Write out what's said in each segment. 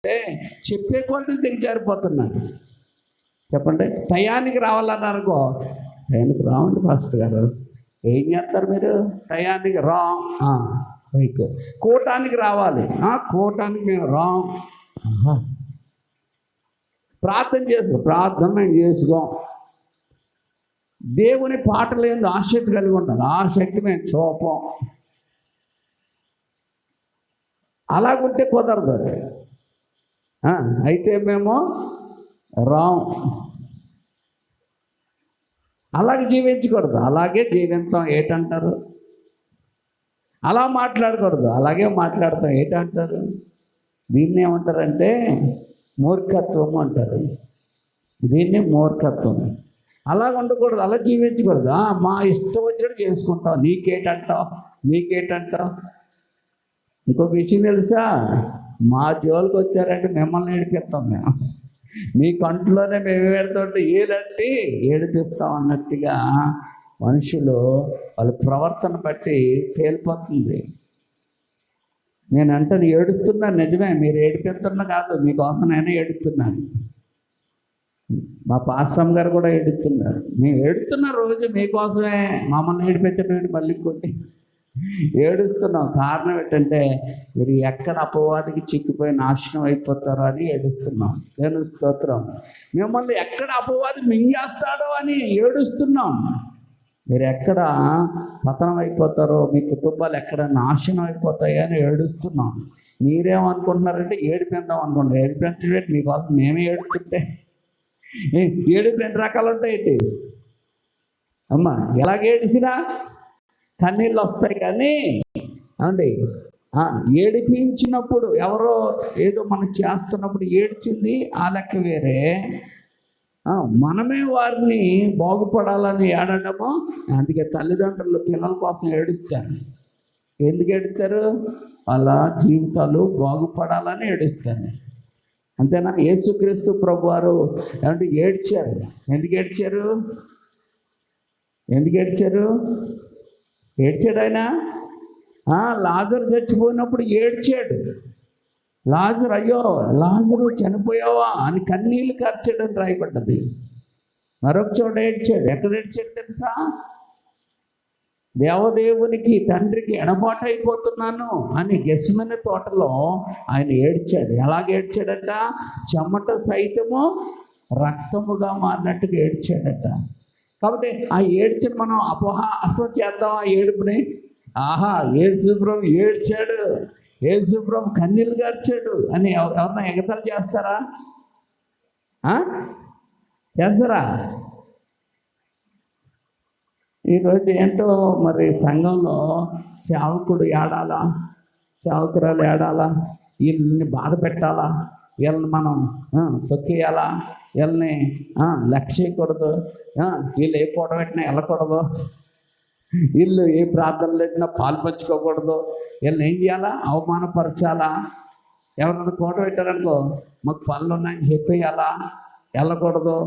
చెప్పే కొలది దిగజారిపోతున్నారు. చెప్పండి, టయానికి రావాలన్నారనుకో, టయానికి రావండి పాస్టర్ గారు. ఏం చేస్తారు మీరు? టయానికి బైక్ కోటానికి రావాలి, కోటానికి మేము ప్రార్థన చేసుకో. దేవుని పాటలు ఏందో ఆసక్తి కలిగి ఉంటారు, ఆ శక్తి మేము చూపం. అలాగుంటే కుదరదు. అయితే మేము అలాగే జీవించకూడదు, అలాగే జీవిస్తాం ఏంటంటారు? అలా మాట్లాడకూడదు, అలాగే మాట్లాడతాం ఏంటంటారు? దీన్ని ఏమంటారంటే మూర్ఖత్వం అంటారు. దీన్ని మూర్ఖత్వం. అలాగ ఉండకూడదు, అలా జీవించకూడదు. మా ఇష్టం వచ్చినట్టు చేసుకుంటాం, నీకేటంటావు. ఇంకొక విషయం తెలుసా? మా జోలికి వచ్చారంటే మిమ్మల్ని ఏడిపిస్తాం మేము. మీ కంట్లోనే మేము ఏడుతుంటే ఏదంటే ఏడిపిస్తాం అన్నట్టుగా మనుషులు వాళ్ళ ప్రవర్తన బట్టి తేలిపోతుంది. నేను అంటాను, ఏడుస్తున్నాను నిజమే, మీరు ఏడిపిస్తున్నా కాదు, మీకోసం నేనే ఏడుస్తున్నాను. మా పాస్టమ్ గారు కూడా ఏడుస్తున్నారు. మేము ఏడుతున్న రోజు మీకోసమే, మమ్మల్ని ఏడిపించడం మళ్ళీ కొట్టి ఏడుస్తున్నాం. కారణం ఏంటంటే మీరు ఎక్కడ అపవాదికి చిక్కిపోయి నాశనం అయిపోతారో అని ఏడుస్తున్నాం. దేవుని స్తోత్రం. మిమ్మల్ని ఎక్కడ అపవాది మింగేస్తాడో అని ఏడుస్తున్నాం. మీరు ఎక్కడ పతనం అయిపోతారో, మీ కుటుంబాలు ఎక్కడ నాశనం అయిపోతాయో అని ఏడుస్తున్నాం. మీరేమనుకుంటున్నారంటే ఏడిపిద్దాం అనుకోండి. ఏడిపించే మీకోసం మేమే ఏడుతుంటే ఏడుపు 2 రకాలు ఉంటాయి. అమ్మా, ఎలాగేడిసినా కన్నీళ్ళు వస్తాయి, కానీ అండి ఏడిపించినప్పుడు ఎవరో ఏదో మనం చేస్తున్నప్పుడు ఏడ్చింది ఆ లెక్క వేరే. మనమే వారిని బాగుపడాలని ఏడడము. అందుకే తల్లిదండ్రులు పిల్లల కోసం ఏడుస్తారు. ఎందుకు ఏడుస్తారు? వాళ్ళ జీవితాలు బాగుపడాలని ఏడుస్తారు. అంతేనా? యేసుక్రీస్తు ప్రభువారు ఏమంటే ఏడ్చారు. ఎందుకు ఏడ్చారు? ఏడ్చాడు ఆయన. లాజరు చచ్చిపోయినప్పుడు ఏడ్చాడు. అయ్యో లాజరు చనిపోయావా అని కన్నీళ్ళు కార్చాడని రాయబడ్డది. మరొక చోట ఏడ్చాడు. ఎక్కడ ఏడ్చాడు తెలుసా? దేవదేవునికి తండ్రికి ఎడబాటు అయిపోతున్నాను అని గెస్మనే తోటలో ఆయన ఏడ్చాడు. ఎలాగ ఏడ్చాడట? చెమట సైతము రక్తముగా మారినట్టుగా ఏడ్చాడట. కాబట్టి ఆ ఏడ్చిన మనం అపహాసం చేద్దాం. ఆ ఏడుపుని యేసుప్రభు ఏడ్చాడు, యేసుప్రభు కన్నీళ్ళు గార్చాడు అని ఎవరన్నా ఎగతాళి చేస్తారా? ఈరోజు ఏంటో మరి సంఘంలో సేవకుడు ఏడాలా, సేవకురాలు ఏడాలా, వీళ్ళని బాధ పెట్టాలా, వీళ్ళని మనం తొక్కేయాలా, వీళ్ళని లెక్క చేయకూడదు, వీళ్ళు ఏ పూట పెట్టినా వెళ్ళకూడదు, వీళ్ళు ఏ ప్రార్థనలు పెట్టినా పాలు పంచుకోకూడదు, వీళ్ళని ఏం చేయాలా? అవమానపరచాలా. ఎవరైనా పూట పెట్టారనుకో, మాకు పనులు ఉన్నాయని చెప్పేయాలా, వెళ్ళకూడదు.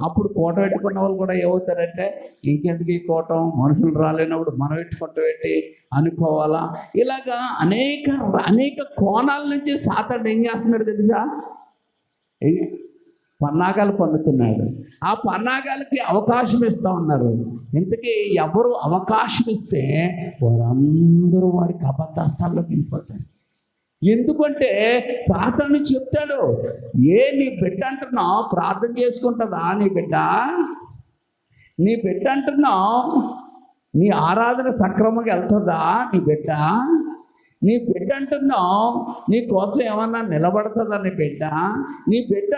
అప్పుడు కోట పెట్టుకున్న వాళ్ళు కూడా ఏమవుతారంటే, ఇంకెందుకు ఈ కోటం, మనుషులు రాలేనప్పుడు మనం పెట్టుకుంటూ పెట్టి అనుకోవాలా. ఇలాగా అనేక కోణాల నుంచి సాతాను ఏం చేస్తున్నాడు తెలుసా? పన్నాగాలు పన్నుతున్నాడు. ఆ పన్నాగాలకి అవకాశం ఇస్తూ ఉన్నారు. ఇంతకీ ఎవరు అవకాశం ఇస్తే వారందరూ వారికి అబద్ధాస్తాల్లోకి వెళ్ళిపోతారు. ఎందుకంటే సాతాను చెప్తాడు, నీ బిడ్డ అంటున్నావు ప్రార్థన చేసుకుంటుందా? నీ బిడ్డ అంటున్నావు నీ ఆరాధన సక్రమంగా వెళ్తుందా? నీ బిడ్డ అంటున్నావు నీ కోసం ఏమన్నా నిలబడుతుందా? నీ బిడ్డ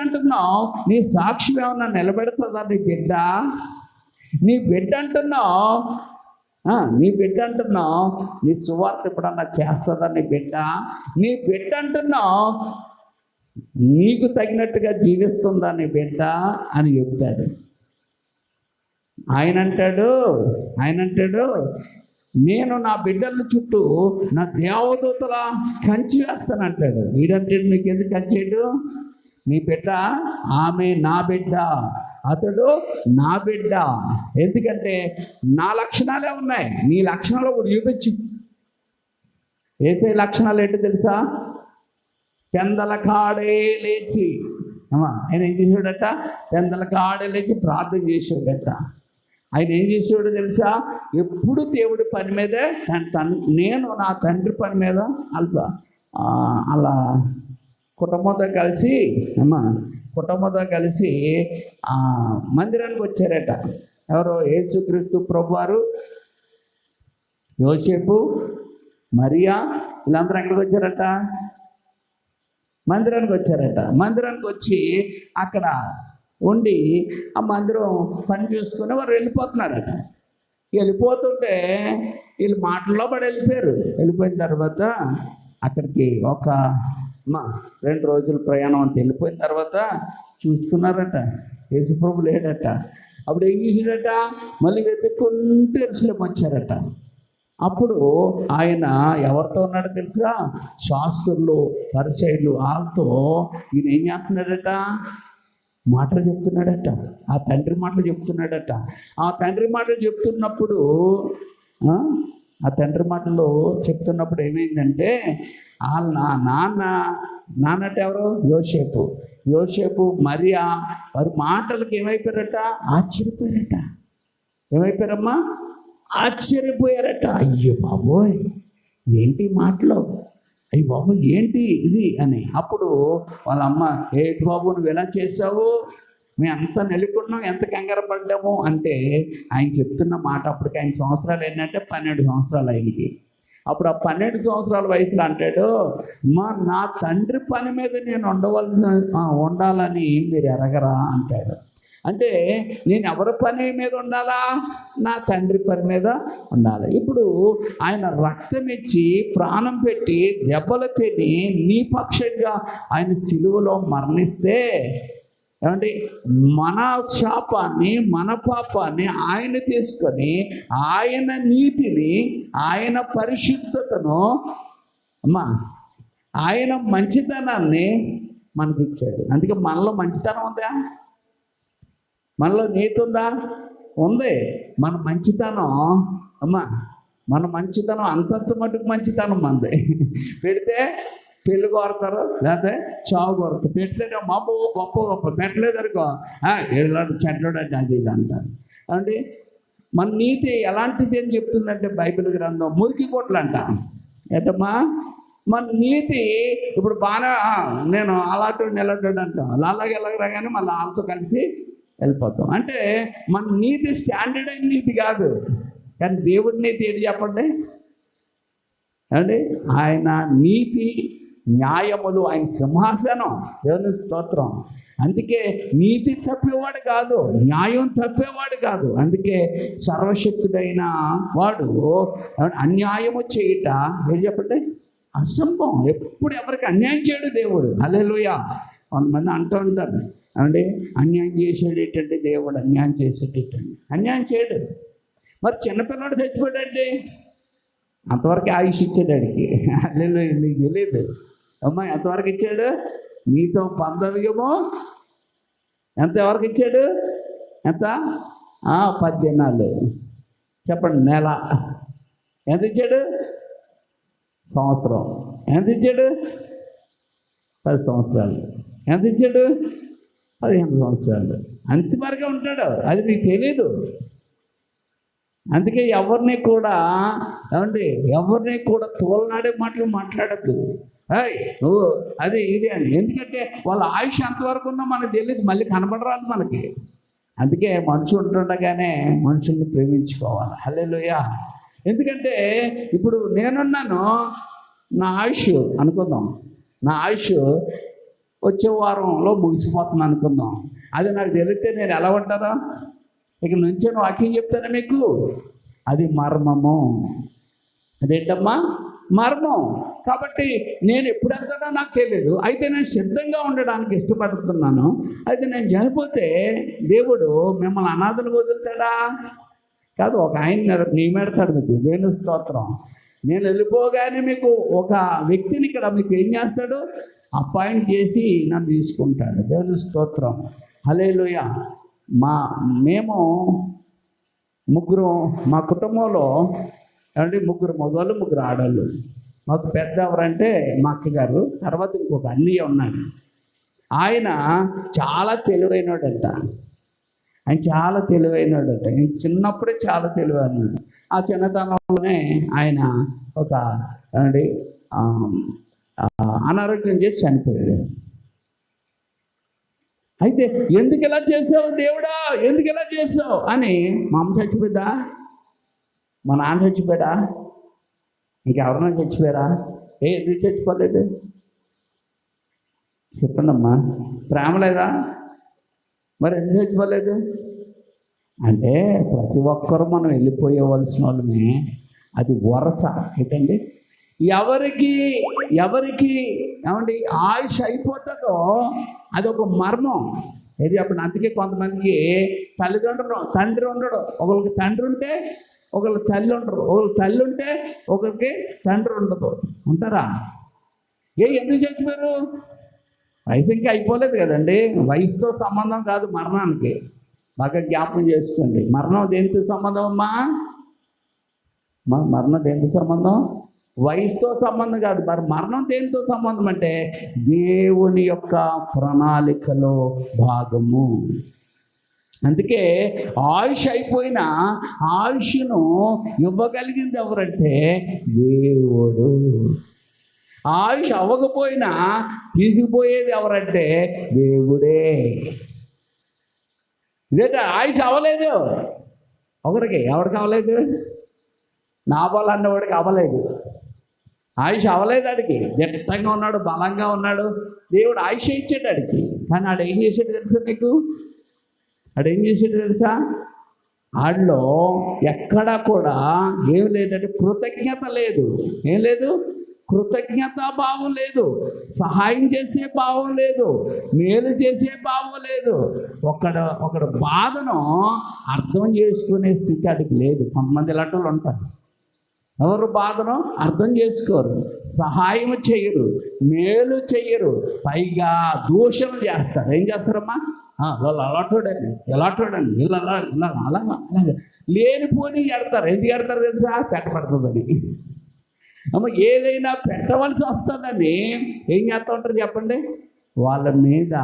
అంటున్నావు నీ సాక్ష్యం ఏమన్నా నిలబెడుతుందా? నీ బిడ్డ అంటున్నావు నీ సువార్త ఎప్పుడన్నా చేస్తుందా? నీ బిడ్డ అంటున్నావు నీకు తగినట్టుగా జీవిస్తుందా నీ బిడ్డ అని చెప్తాడు. ఆయన అంటాడు నేను నా బిడ్డల చుట్టూ నా దేవదూతల కంచి వేస్తానంటాడు. వీడంటే నీకు ఎందుకు కంచేడు? నీ బిడ్డ, ఆమె నా బిడ్డ, అతడు నా బిడ్డ. ఎందుకంటే నా లక్షణాలే ఉన్నాయి, నీ లక్షణాలు కూడా చూపించు. వేసే లక్షణాలు ఏంటో తెలుసా? పెందల కాడే లేచి ఆయన ఏం చేసాడట? పెందల కాడే లేచి ప్రార్థన చేసాడట. ఆయన ఏం చేసేవాడు తెలుసా? ఎప్పుడు దేవుడి పని మీదే నేను నా తండ్రి పని మీద అలా కుటుంబంతో కలిసి మందిరానికి వచ్చారట. ఎవరో? యేసుక్రీస్తు ప్రభువారు, యోసేపు, మరియా, వీళ్ళందరూ ఎక్కడికి వచ్చారట? మందిరానికి వచ్చారట. మందిరానికి వచ్చి అక్కడ ఉండి ఆ మందిరం పని చూసుకుని వారు వెళ్ళిపోతున్నారట. వెళ్ళిపోతుంటే వీళ్ళు మాటల్లో పడి వెళ్ళిపోయిన తర్వాత అక్కడికి 2 రోజుల ప్రయాణం అంత వెళ్ళిపోయిన తర్వాత చూసుకున్నారట, యేసుప్రభు లేడట. అప్పుడు ఏం చేశాడట? మళ్ళీ వెతుక్కుంటూ ఎరుసలేం వచ్చారట. అప్పుడు ఆయన ఎవరితో ఉన్నాడో తెలుసా? శాస్త్రులు, పరిసయ్యులు, వాళ్ళతో ఈయన ఏం చేస్తున్నాడట? మాటలు చెప్తున్నాడట. ఆ తండ్రి మాటలు చెప్తున్నాడట. ఆ తండ్రి మాటలు చెప్తున్నప్పుడు ఏమైందంటే వాళ్ళ నాన్నట ఎవరు? యోసేపు మరియా వారి మాటలకు ఏమైపోయారట? ఏమైపోయారమ్మా? ఆశ్చర్యపోయారట. అయ్యో బాబోయ్, ఏంటి మాటలు, అయ్యి బాబు ఏంటి ఇది అని. అప్పుడు వాళ్ళ అమ్మ, ఏంటి బాబు నువ్వు ఎలా చేసావు, మేము ఎంత నెలకొన్నాం, ఎంత కంగారు పడ్డాము అంటే ఆయన చెప్తున్న మాట. అప్పటికి ఆయన సంవత్సరాలు ఏంటంటే 12 సంవత్సరాలు ఆయనకి. అప్పుడు ఆ 12 సంవత్సరాల వయసులో అంటాడు, నా తండ్రి పని మీద నేను ఉండాలని మీరు ఎరగరా అంటాడు. అంటే నేను ఎవరి పని మీద ఉండాలా? నా తండ్రి పని మీద ఉండాలి. ఇప్పుడు ఆయన రక్తం ఇచ్చి ప్రాణం పెట్టి దెబ్బలు తిని నీ పక్షంగా ఆయన సిలువలో మరణిస్తే ఏమంటే మన శాపాన్ని, మన పాపాన్ని ఆయన తీసుకొని ఆయన నీతిని, ఆయన పరిశుద్ధతను, ఆయన మంచితనాన్ని మనకిచ్చాడు. అందుకే మనలో మంచితనం ఉందా? మనలో నీతి ఉందా? ఉంది. మన మంచితనం మన మంచితనం అంతంత మటుకు మంచితనం మనది. పెడితే పెళ్ళి కోరతారు, లేకపోతే చావు కోరతారు. పెడితే మాబు గొప్ప పెట్టలేదు అనుకో, ఏళ్ళాడు చెడ్డాడు అంటే అది ఇది అంటారు. అంటే మన నీతి ఎలాంటిది అని చెప్తుందంటే బైబిల్ గ్రంథం మురికి కోట్లు అంట. ఏంటమ్మా? మన నీతి ఇప్పుడు బాగా నేను అలాంటి నిలబడ్డాడు అంటాం, అలాగే ఎలాగరాగానే మళ్ళీ వాళ్ళతో కలిసి వెళ్ళిపోతాం. అంటే మన నీతి స్టాండర్డ్ అయిన నీతి కాదు, కానీ దేవుడి నీతి ఏంటి చెప్పండి? అంటే ఆయన నీతి, న్యాయములు ఆయన సింహాసనం. దేవుని స్తోత్రం. అందుకే నీతి తప్పేవాడు కాదు, న్యాయం తప్పేవాడు కాదు. అందుకే సర్వశక్తుడైన వాడు అన్యాయము చేయట ఏం చెప్పండి? అసంభవం. ఎప్పుడు ఎవరికి అన్యాయం చేయడు దేవుడు. హల్లెలూయా. కొంతమంది అంటూ ఉంటారు, అంటే అన్యాయం చేసేటంటే దేవుడు అన్యాయం చేసేటండి. అన్యాయం చేయడు. మరి చిన్నపిల్లడు చచ్చిపోయాడండి, అంతవరకు ఆయుష్ ఇచ్చాడాడికి. హల్లెలూయా. నీకు తెలియదు అమ్మాయి ఎంతవరకు ఇచ్చాడు? నీతో పందవిగము ఎంతవరకు ఇచ్చాడు? ఎంత? 10 దినాలు. చెప్పండి. నెల ఎంత ఇచ్చాడు? సంవత్సరం ఎంత ఇచ్చాడు? 10 సంవత్సరాలు ఎంత ఇచ్చాడు? 15 సంవత్సరాలు. అంతవరకే ఉంటాడు. అది నీకు తెలీదు. అందుకే ఎవరిని కూడా తోలనాడే మాటలు మాట్లాడద్దు. నువ్వు అది ఇది అని. ఎందుకంటే వాళ్ళ ఆయుష్ అంతవరకు ఉన్నా మనకు తెలియదు, మళ్ళీ కనబడరాదు మనకి. అందుకే మనుషులు ఉంటుండగానే మనుషుల్ని ప్రేమించుకోవాలి. హల్లెలూయా. ఎందుకంటే ఇప్పుడు నేనున్నాను, నా ఆయుష్ అనుకుందాం, నా ఆయుష్ వచ్చే వారంలో ముగిసిపోతుంది అనుకుందాం. అది నాకు తెలిస్తే నేను ఎలా ఉంటానో ఇక నుంచి వాక్యం చెప్తాను మీకు. అది మర్మము. అదేంటమ్మా? మర్మం. కాబట్టి నేను ఎప్పుడు వెళ్తానో నాకు తెలియదు. అయితే నేను సిద్ధంగా ఉండడానికి ఇష్టపడుతున్నాను. అయితే నేను చనిపోతే దేవుడు మిమ్మల్ని అనాథలు వదులుతాడా? కాదు, ఒక ఆయన నియమెడతాడు మీకు. దేవుని స్తోత్రం. నేను వెళ్ళిపోగానే మీకు ఒక వ్యక్తిని ఇక్కడ మీకు ఏం చేస్తాడు? అపాయింట్ చేసి నన్ను తీసుకుంటాడు. దేవుని స్తోత్రం. హల్లెలూయా. మేము ముగ్గురు, మా కుటుంబంలో 3 మగవాళ్ళు 3 ఆడవాళ్ళు. మాకు పెద్ద ఎవరంటే మా అక్కగారు, తర్వాత ఇంకొక అన్నయ్య ఉన్నాడు. ఆయన చాలా తెలివైనడంట. ఆయన చాలా తెలివైనడంట. ఆయన చిన్నప్పుడే చాలా తెలివైనడు. ఆ చిన్నతనంలోనే ఆయన ఒక అనారోగ్యం చేసి చనిపోయాడు. అయితే ఎందుకు ఇలా చేసావు దేవుడా, ఎందుకు ఇలా చేసావు అని మా అమ్మ చచ్చిపోయిందా, మా నాన్న చచ్చిపోయాడా, ఇంకెవరన్నా చచ్చిపోయారా? ఎందుకు చచ్చిపోలేదు చెప్పండి అమ్మా. ప్రేమ లేదా? మరి ఎందుకు చచ్చిపోలేదు అంటే ప్రతి ఒక్కరూ మనం వెళ్ళిపోయేవలసిన వాళ్ళమే. అది వరస ఏంటండి. ఎవరికి ఏమండి ఆయుష్ అయిపోతుందో అది ఒక మర్మం. ఏది అప్పుడు అందుకే కొంతమందికి తండ్రి ఉండడు. ఒకరికి తండ్రి ఉంటే ఒకళ్ళు తల్లి ఉండరు, ఒకళ్ళు తల్లి ఉంటే ఒకరికి తండ్రి ఉండదు. ఉంటారా? ఎందుకు చచ్చిపోయారు? వయసు ఇంకా అయిపోలేదు కదండి. వయసుతో సంబంధం కాదు మరణానికి. బాగా జ్ఞాపకం చేసుకోండి. మరణం దేనితో సంబంధం అమ్మా? మరణం దేనితో సంబంధం? వయసుతో సంబంధం కాదు. మరి మరణం దేనితో సంబంధం అంటే దేవుని యొక్క ప్రణాళికలో భాగము. అందుకే ఆయుష్ అయిపోయిన ఆయుష్ను ఇవ్వగలిగింది ఎవరంటే దేవుడు. ఆయుష్ అవ్వకపోయినా తీసుకుపోయేది ఎవరంటే దేవుడే. ఇదేంట ఆయుష్ అవ్వలేదు ఒకడికి. ఎవరికి అవ్వలేదు? నాబాలు అన్నవాడికి అవ్వలేదు. ఆయుష్ అవ్వలేదు. ఆడికి దిట్టంగా ఉన్నాడు, బలంగా ఉన్నాడు. దేవుడు ఆయుష్ ఇచ్చాడు ఆడికి. కానీ ఆడు ఏం చేసాడు తెలుసా మీకు? ఆడేం చేసాడు తెలుసా? ఆడిలో ఎక్కడా కూడా ఏం లేదంటే కృతజ్ఞత లేదు. ఏం లేదు? కృతజ్ఞత భావం లేదు. సహాయం చేసే భావం లేదు. మేలు చేసే భావం లేదు. ఒకడు బాధను అర్థం చేసుకునే స్థితి అడిగి లేదు. కొంతమంది ఇలాంటి వాళ్ళు ఉంటారు. ఎవరు బాధను అర్థం చేసుకోరు, సహాయం చెయ్యరు, మేలు చెయ్యరు, పైగా దూషణ చేస్తారు. ఏం చేస్తారమ్మా? వాళ్ళు అలాంటోడండి, ఎలాంటోడండి, వీళ్ళు అలాగా లేనిపోని ఎడతారు. ఎందుకు ఎడతారు తెలుసా? పెట్టబడుతుందని. అమ్మ ఏదైనా పెట్టవలసి వస్తుందని ఏం చేస్తూ ఉంటారు చెప్పండి? వాళ్ళ మీద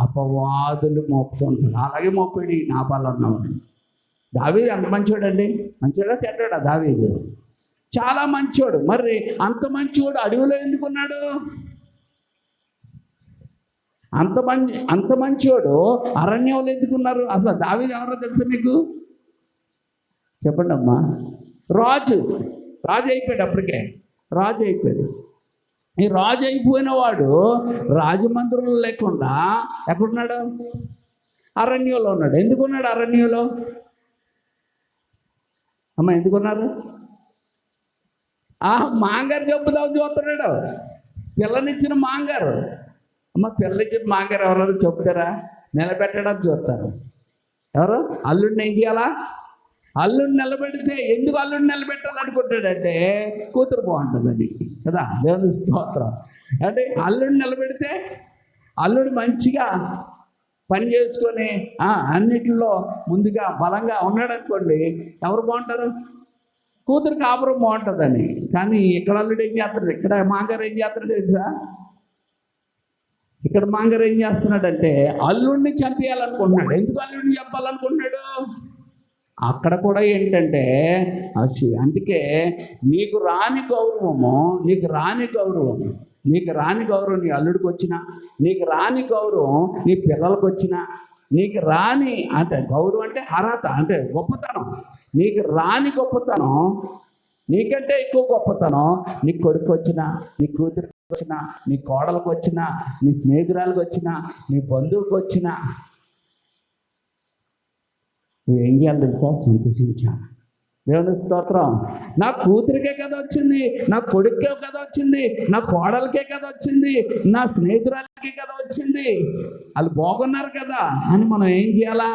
అపవాదులు మోపుతూ ఉంటారు. అలాగే మోపాడు ఈ నాబాలు అన్నవాడు. దావీదు అంత మంచోడండి. మంచోడా చెడ్డాడా? దావీదు చాలా మంచోడు. మరి అంత మంచోడు అడవిలో ఎందుకున్నాడు? అంత మంచోడు అరణ్యంలో ఎందుకున్నారు? అసలు దావీదు ఎవరో తెలుసా మీకు? చెప్పండి అమ్మా. రాజు అయిపోయాడు. అప్పటికే రాజు అయిపోయాడు. ఈ రాజు అయిపోయిన వాడు రాజమందిరంలో లేకుండా ఎక్కడున్నాడు? అరణ్యంలో ఉన్నాడు. ఎందుకున్నాడు అరణ్యంలో? అమ్మ ఎందుకున్నారు? మాంగారు చెప్పుదాం చూస్తున్నాడు. పిల్లనిచ్చిన మాంగారు. అమ్మ పిల్లనిచ్చిన మాంగారు ఎవరైనా చెప్తారా? నిలబెట్టడానికి చూస్తారు. ఎవరు? అల్లుడిని ఏం చేయాలా? అల్లుడిని నిలబెడితే ఎందుకు అల్లుడిని నిలబెట్టాలనుకుంటాడంటే కూతురు బాగుంటుందని కదా. దేవుని స్తోత్రం. అంటే అల్లుడిని నిలబెడితే అల్లుడు మంచిగా పని చేసుకొని అన్నిటిలో ముందుగా బలంగా ఉన్నాడు అనుకోండి, ఎవరు బాగుంటారు? కూతురు కాపురం బాగుంటుందని. కానీ ఇక్కడ అల్లుడు ఏం చేస్తాడు? ఇక్కడ మాంగారు ఏం చేస్తాడు తెలుసా? ఇక్కడ మాంగారు ఏం చేస్తున్నాడంటే అల్లుడిని చంపేయాలనుకుంటున్నాడు. ఎందుకు అల్లుడిని చంపాలనుకుంటున్నాడు? అక్కడ కూడా ఏంటంటే అందుకే నీకు రాని గౌరవం నీ అల్లుడికి వచ్చినా, నీకు రాని గౌరవం నీ పిల్లలకు వచ్చినా, నీకు రాని అంటే గౌరవం అంటే అర్హత అంటే గొప్పతనం, నీకు రాని గొప్పతనం, నీకంటే ఎక్కువ గొప్పతనం నీ కొడుకు వచ్చినా, నీ కూతురికి వచ్చినా, నీ కోడలకు వచ్చినా, నీ స్నేహితురాలకు వచ్చినా, నీ బంధువుకి వచ్చినా నువ్వేం చేయాలి తెలుసా? సంతోషించాలి. దేవుని స్తోత్రం. నా కూతురికే కదా వచ్చింది, నా కొడుకే కదా వచ్చింది, నా కోడలకే కదా వచ్చింది, నా స్నేహితురాలకే కదా వచ్చింది, వాళ్ళు బాగున్నారు కదా అని మనం ఏం చేయాలా?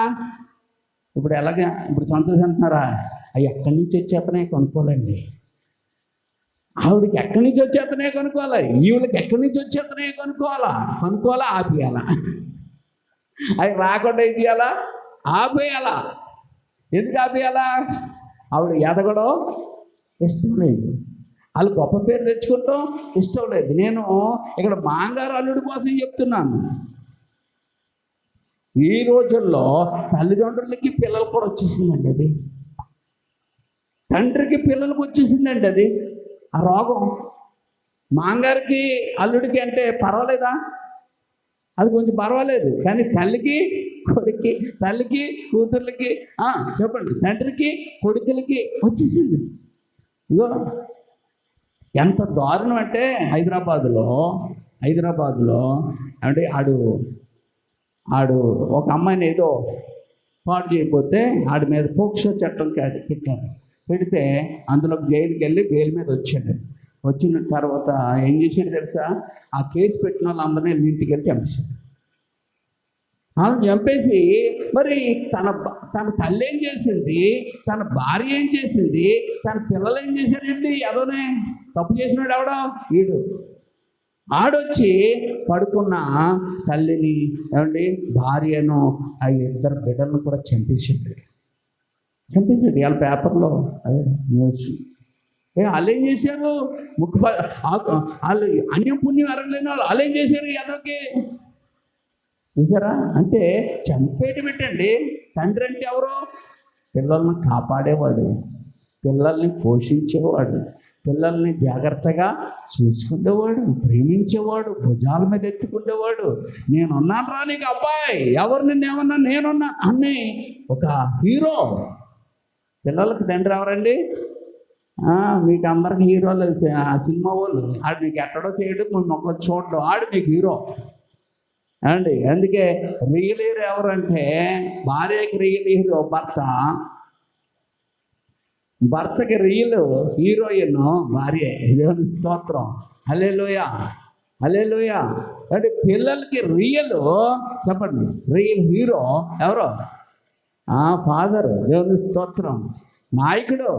ఇప్పుడు ఎలాగా? ఇప్పుడు సంతోషిస్తున్నారా? అవి ఎక్కడి నుంచి వచ్చేతనే కొనుక్కోవాలండి. ఆవిడకి ఎక్కడి నుంచి వచ్చేతనే కొనుక్కోవాలి, ఈవిడికి ఎక్కడి నుంచి వచ్చేతనే కొనుక్కోవాలా ఆపేయాలా? అవి రాకుండా ఏం చేయాలా? ఆపేయాలా. ఎందుకు ఆపేయాలా? ఆవిడ ఎదగడం ఇష్టం లేదు, వాళ్ళు గొప్ప పేరు తెచ్చుకుంటాం ఇష్టం లేదు. నేను ఇక్కడ మాంగారు అల్లుడి కోసం చెప్తున్నాను. ఈ రోజుల్లో తల్లిదండ్రులకి పిల్లలు కూడా వచ్చేసిందండి అది. తండ్రికి పిల్లలకు వచ్చేసిందండి అది ఆ రోగం. మాంగారికి అల్లుడికి అంటే పర్వాలేదా? అది కొంచెం పర్వాలేదు. కానీ తల్లికి కొడుక్కి, తల్లికి కూతుర్లకి, చెప్పండి, తండ్రికి కొడుకులకి వచ్చేసింది. ఇగో ఎంత దారుణం అంటే హైదరాబాదులో అంటే ఆడు ఒక అమ్మాయిని ఏదో పాడు చేయకపోతే ఆడి మీద పోక్సో చట్టం పెట్టారు. పెడితే అందులో జైలుకి వెళ్ళి బెయిల్ మీద వచ్చిన తర్వాత ఏం చేసాడు తెలుసా? ఆ కేసు పెట్టిన వాళ్ళందరినీ ఇంటికి వెళ్ళి చంపేశాడు. వాళ్ళని చంపేసి మరి తన తల్లి ఏం చేసింది, తన భార్య ఏం చేసింది, తన పిల్లలు ఏం చేశారండి? అదోనే తప్పు చేసినాడు ఎవడో వీడు. ఆడొచ్చి పడుకున్న తల్లిని, ఏమండి, భార్యను, ఆ ఇద్దరు బిడ్డలను కూడా చంపేసాడు. వాళ్ళ పేపర్లో అదే న్యూస్. వాళ్ళు ఏం చేశారు? వాళ్ళు అన్యం పుణ్యం ఎరగలేని వాళ్ళు ఏం చేశారు? ఎదరికి చూసారా? అంటే చంపేటి పెట్టండి. తండ్రి అంటే ఎవరు? పిల్లల్ని కాపాడేవాడు, పిల్లల్ని పోషించేవాడు, పిల్లల్ని జాగ్రత్తగా చూసుకునేవాడు, ప్రేమించేవాడు, భుజాల మీద ఎత్తుకునేవాడు. నేనున్నాను రా నీకు అబ్బాయి, ఎవరు నిన్నేమన్నా నేనున్నా అని ఒక హీరో. పిల్లలకి తండ్రి ఎవరండి? మీకు అందరికి హీరోలు తెలిసి ఆ సినిమా వాళ్ళు. ఆడు మీకు ఎక్కడో చేయడం, మొక్కలు చూడడం, ఆడు మీకు హీరో అండి. అందుకే రియల్ హీరో ఎవరంటే భార్యకి రియల్ హీరో భర్త, భర్తకి రియల్ హీరోయిన్ భార్య. దేవుని స్తోత్రం. హల్లెలూయా. అంటే పిల్లలకి రియల్, చెప్పండి, రియల్ హీరో ఎవరో? ఫాదర్. దేవుని స్తోత్రం. నాయకుడు,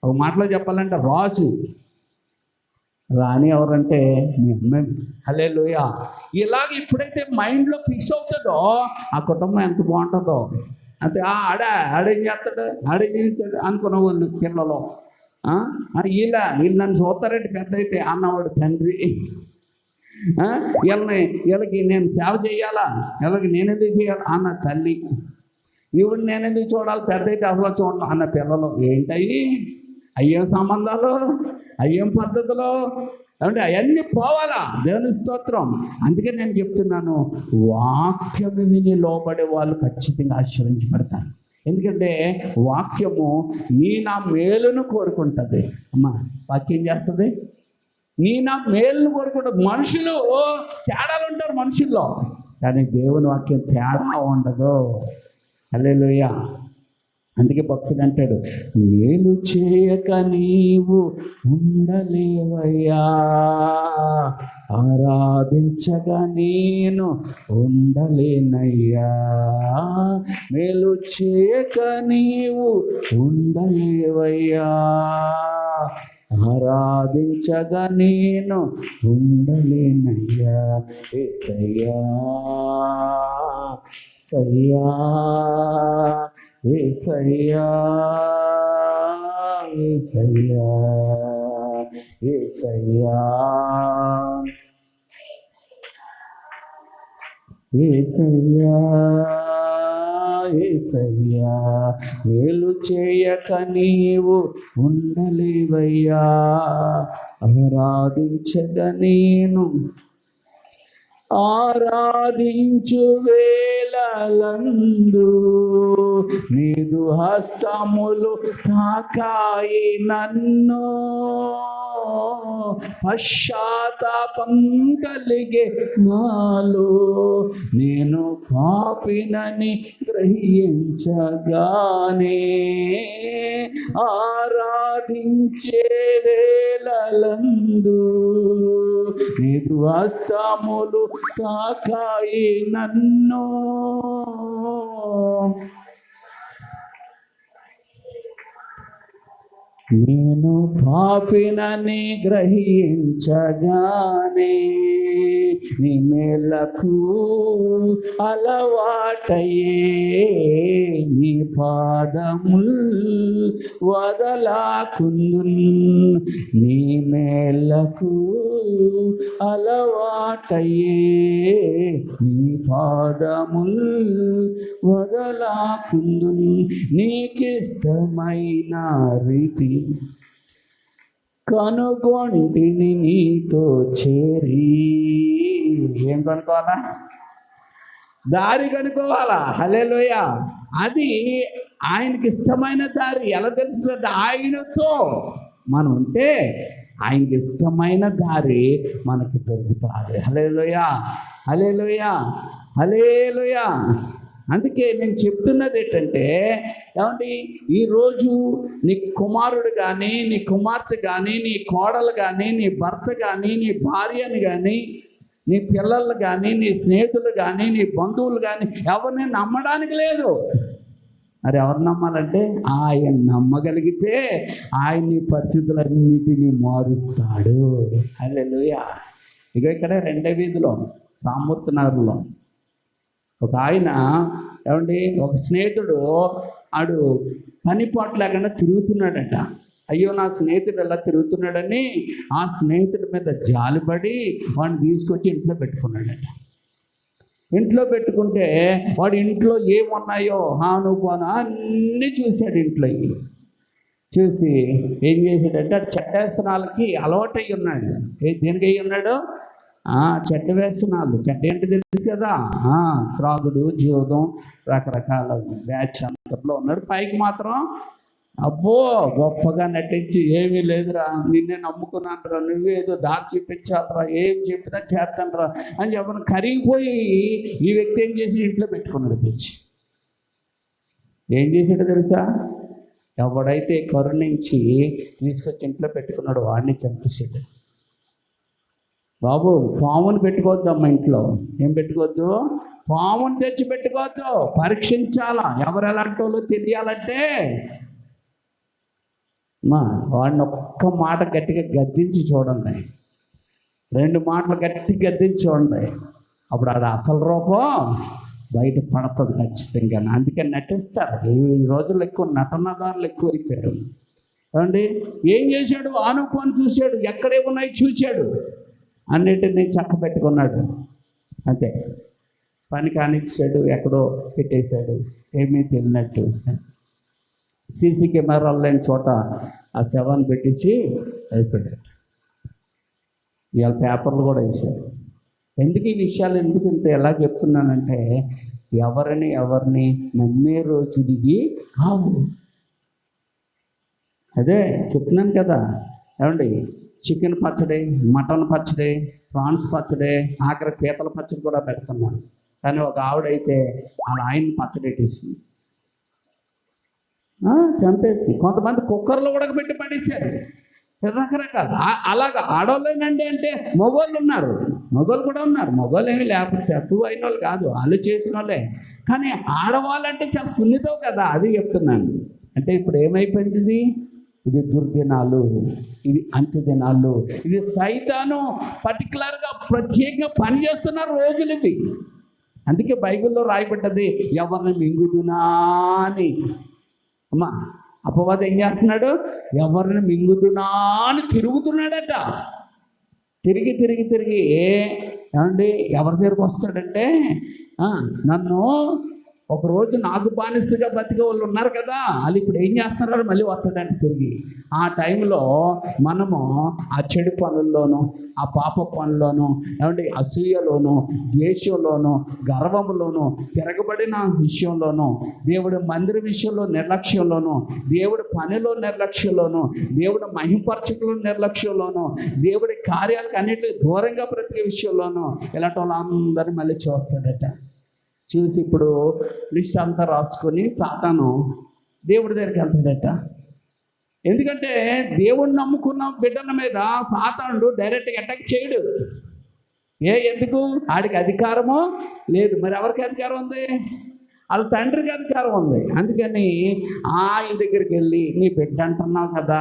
ఒక మాటలో చెప్పాలంటే రాజు. రాణి ఎవరంటే మీ అమ్మాయి. హల్లెలూయా. ఇలాగ ఎప్పుడైతే మైండ్లో ఫిక్స్ అవుతుందో ఆ కుటుంబం ఎంత బాగుంటుందో. అంటే ఆడేం చేస్తాడు అనుకున్న వాళ్ళు పిల్లలు వీళ్ళు నన్ను చూస్తారంటే పెద్ద అయితే అన్నవాడు తండ్రి. వీళ్ళకి నేను సేవ చేయాలా, వీళ్ళకి నేనెందుకు చేయాలి అన్న తల్లి. ఈవిడ నేనెందుకు చూడాలి, పెద్ద అయితే అసలు చూడాలి అన్న పిల్లలు. ఏంటయ్యి అయ్యేం సంబంధాలు, అయ్యేం పద్ధతులు, అంటే అవన్నీ పోవాలా. దేవుని స్తోత్రం. అందుకే నేను చెప్తున్నాను, వాక్యం విని లోబడే వాళ్ళు ఖచ్చితంగా ఆశీర్వదించబడతారు. ఎందుకంటే వాక్యము నా మేలును కోరుకుంటుంది. అమ్మా, వాక్యం చేస్తుంది నా మేలును కోరుకుంటుంది. మనుషులు తేడాలు ఉంటారు మనుషుల్లో, కానీ దేవుని వాక్యం తేడా ఉండదు. హల్లెలూయా. అందుకే భక్తుడు అంటాడు, మేలు చేయక నీవు ఉండలేవయ్యా, ఆరాధించగా నేను ఉండలేనయ్యా. మేలు చేయక నీవు ఉండలేవయ్యా, ఆరాధించగా నేను ఉండలేనయ్యా. యేసయ్యా సయ్యా, యేసయ్యా యేసయ్యా యేసయ్యా యేసయ్యా యేసయ్యా. మేలు చేయక నీవు ఉండలేవయ్యా, ఆరాధించగా నేను ఆరాధించు వేళలందు నీదు హస్తములు తాకాయి నన్ను, పశ్చాత్తాపం కలిగే నాలో నేను పాపినని గ్రహించగానే, ఆరాధించే వేళలందు నీదు హస్తములు తాకాయి నన్ను, నేను పాపినని గ్రహించగానే నీ మేలకు అలవాటయ్యే నీ పాదముల్ వదలాకుందున్ నీ మేలకు అలవాటయ్యే నీ పాదముల్ వదలాకుందున్ నీకిష్టమైన రీతి కనుగొంటిని నీతో చేరి. ఏం కనుక్కోవాలా? దారి కనుక్కోవాలా. హల్లెలూయా. అది ఆయనకి ఇష్టమైన దారి. ఎలా తెలుస్తుంది? ఆయనతో మనం ఉంటే ఆయనకి ఇష్టమైన దారి మనకి దొరుకుతుంది. హల్లెలూయా, హల్లెలూయా, హల్లెలూయా. అందుకే నేను చెప్తున్నది ఏంటంటే, ఏమండి, ఈరోజు నీ కుమారుడు కానీ, నీ కుమార్తె కానీ, నీ కోడలు కానీ, నీ భర్త కానీ, నీ భార్యని కానీ, నీ పిల్లలు కానీ, నీ స్నేహితులు కానీ, నీ బంధువులు కానీ ఎవరిని నమ్మడానికి లేదు. మరి ఎవరు నమ్మాలంటే ఆయన నమ్మగలిగితే ఆయన్ని పరిస్థితులన్నిటినీ మారుస్తాడు. హల్లెలూయా. ఇక ఇక్కడ 2వ వీధిలో సామూర్తి నగర్లో ఒక ఆయన, ఏమండి, ఒక స్నేహితుడు ఆడు పని పాటు లేకుండా తిరుగుతున్నాడట. అయ్యో నా స్నేహితుడు ఎలా తిరుగుతున్నాడని ఆ స్నేహితుడి మీద జాలిపడి వాడిని తీసుకొచ్చి ఇంట్లో పెట్టుకున్నాడట. ఇంట్లో పెట్టుకుంటే వాడు ఇంట్లో ఏమున్నాయో హానుపాను అన్నీ చూశాడు. ఇంట్లో చూసి ఏం చేశాడంటే చెడ్డవ్యసనాలకి అలవాటై ఉన్నాడు. దేనికి అయి ఉన్నాడు? చెడ్డ వ్యసనాలు. చెడ్డ ఏంటి తెలుసు కదా? త్రాగుడు, జూదం, రకరకాల బ్యాచ్ అంతట్లో ఉన్నాడు. పైకి మాత్రం అబ్బో గొప్పగా నటించి ఏమీ లేదురా, నిన్నే నమ్ముకున్నానురా, నువ్వేదో దారి చూపించాలరా, ఏం చెప్పినా చేస్తానురా అని చెప్పిన కరిగిపోయి ఈ వ్యక్తి ఏం చేసి ఇంట్లో పెట్టుకున్నాడు. తెచ్చి ఏం చేశాడో తెలుసా? ఎవడైతే కరుణించి తీసుకొచ్చి ఇంట్లో పెట్టుకున్నాడు వాడిని చంపేసాడు. బాబు, పాముని పెట్టుకోవద్దు అమ్మ ఇంట్లో. ఏం పెట్టుకోవద్దు? పాముని తెచ్చి పెట్టుకోవద్దు. పరీక్షించాలా, ఎవరు ఎలాంటి వాళ్ళు తెలియాలంటే వాడిని ఒక్క మాట గట్టిగా గద్దించి చూడండి, 2 మాటలు గట్టి గద్దించి చూడండి, అప్పుడు ఆడ అసలు రూపం బయట పడుతుంది ఖచ్చితంగా. అందుకని నటిస్తారు. ఈ రోజుల్లో ఎక్కువ నటనదారులు ఎక్కువ అయిపోయారు. ఏమండి, ఏం చేశాడు? ఆనుకోని చూశాడు, ఎక్కడే ఉన్నాయి చూశాడు, అన్నిటినీ చక్క పెట్టుకున్నాడు. అంతే, పని కానిచ్చాడు, ఎక్కడో పెట్టేశాడు, ఏమీ తెలియనట్టు. సీసీ కెమెరాలు లేని చోట ఆ శవాన్ని పెట్టించి అయిపోయాడు. ఇవాళ పేపర్లు కూడా వేశారు. ఎందుకు ఈ విషయాలు ఎందుకు ఇంత ఎలా చెప్తున్నానంటే, ఎవరిని నమ్మే రోజుడివి కావు. అదే చెప్తున్నాను కదా. ఏమండి, చికెన్ పచ్చడి, మటన్ పచ్చడి, ప్రాన్స్ పచ్చడి, ఆఖరి పీతల పచ్చడి కూడా పెడుతున్నాను. కానీ ఒక ఆవిడైతే వాళ్ళ ఆయన్ని పచ్చడి పెట్టేసింది, చంపేసి. కొంతమంది కుక్కర్లో ఉడకబెట్టి పడేశారు. రకరకాల అలాగా ఆడవాళ్ళేనండి అంటే మగవాళ్ళు ఉన్నారు, మగవాళ్ళు కూడా ఉన్నారు. మగవాళ్ళు ఏమి లేకపోతే తక్కువ అయిన వాళ్ళు కాదు, వాళ్ళు చేసిన వాళ్ళే. కానీ ఆడవాళ్ళంటే చాలా సున్నితం కదా, అది చెప్తున్నాను. అంటే ఇప్పుడు ఏమైపోయింది? ఇది దుర్దినాలు, ఇది అంత్యదినాలు, ఇది సైతాను పర్టికులర్గా ప్రత్యేకంగా పనిచేస్తున్న రోజులు ఇవి. అందుకే బైబిల్లో రాయబడ్డది, ఎవరిని మింగుదునా అని. అమ్మా, అపవాది ఏం చేస్తున్నాడు? ఎవరిని మింగుతున్నా అని తిరుగుతున్నాడట. తిరిగి ఏమండి, ఎవరి దగ్గరకు వస్తాడంటే, నన్ను ఒకరోజు నాకు బానిసగా బతికే వాళ్ళు ఉన్నారు కదా, వాళ్ళు ఇప్పుడు ఏం చేస్తున్నారు? మళ్ళీ వస్తాడంటే తిరిగి. ఆ టైంలో మనము ఆ చెడు పనుల్లోనూ, ఆ పాప పనుల్లోనూ, ఏమంటే అసూయలోనూ, ద్వేషంలోనూ, గర్వంలోనూ, తిరగబడిన విషయంలోనూ, దేవుడి మందిర విషయంలో నిర్లక్ష్యంలోనూ, దేవుడి పనిలో నిర్లక్ష్యంలోనూ, దేవుడి మహింపరచకుల నిర్లక్ష్యంలోనూ, దేవుడి కార్యాలకు అన్నిటికీ దూరంగా బ్రతికే విషయంలోనూ ఇలాంటి వాళ్ళందరినీ మళ్ళీ చూస్తాడట. చూసి ఇప్పుడు లిస్ట్ అంతా రాసుకొని సాతాను దేవుడి దగ్గరికి వెళ్తాడట. ఎందుకంటే దేవుడిని నమ్ముకున్న బిడ్డల మీద సాతానుడు డైరెక్ట్గా అటాక్ చేయడు. ఎందుకు? ఆడికి అధికారము లేదు. మరి ఎవరికి అధికారం ఉంది? వాళ్ళ తండ్రికి అధికారం ఉంది. అందుకని ఆయన దగ్గరికి వెళ్ళి నీ బిడ్డ అంటున్నావు కదా,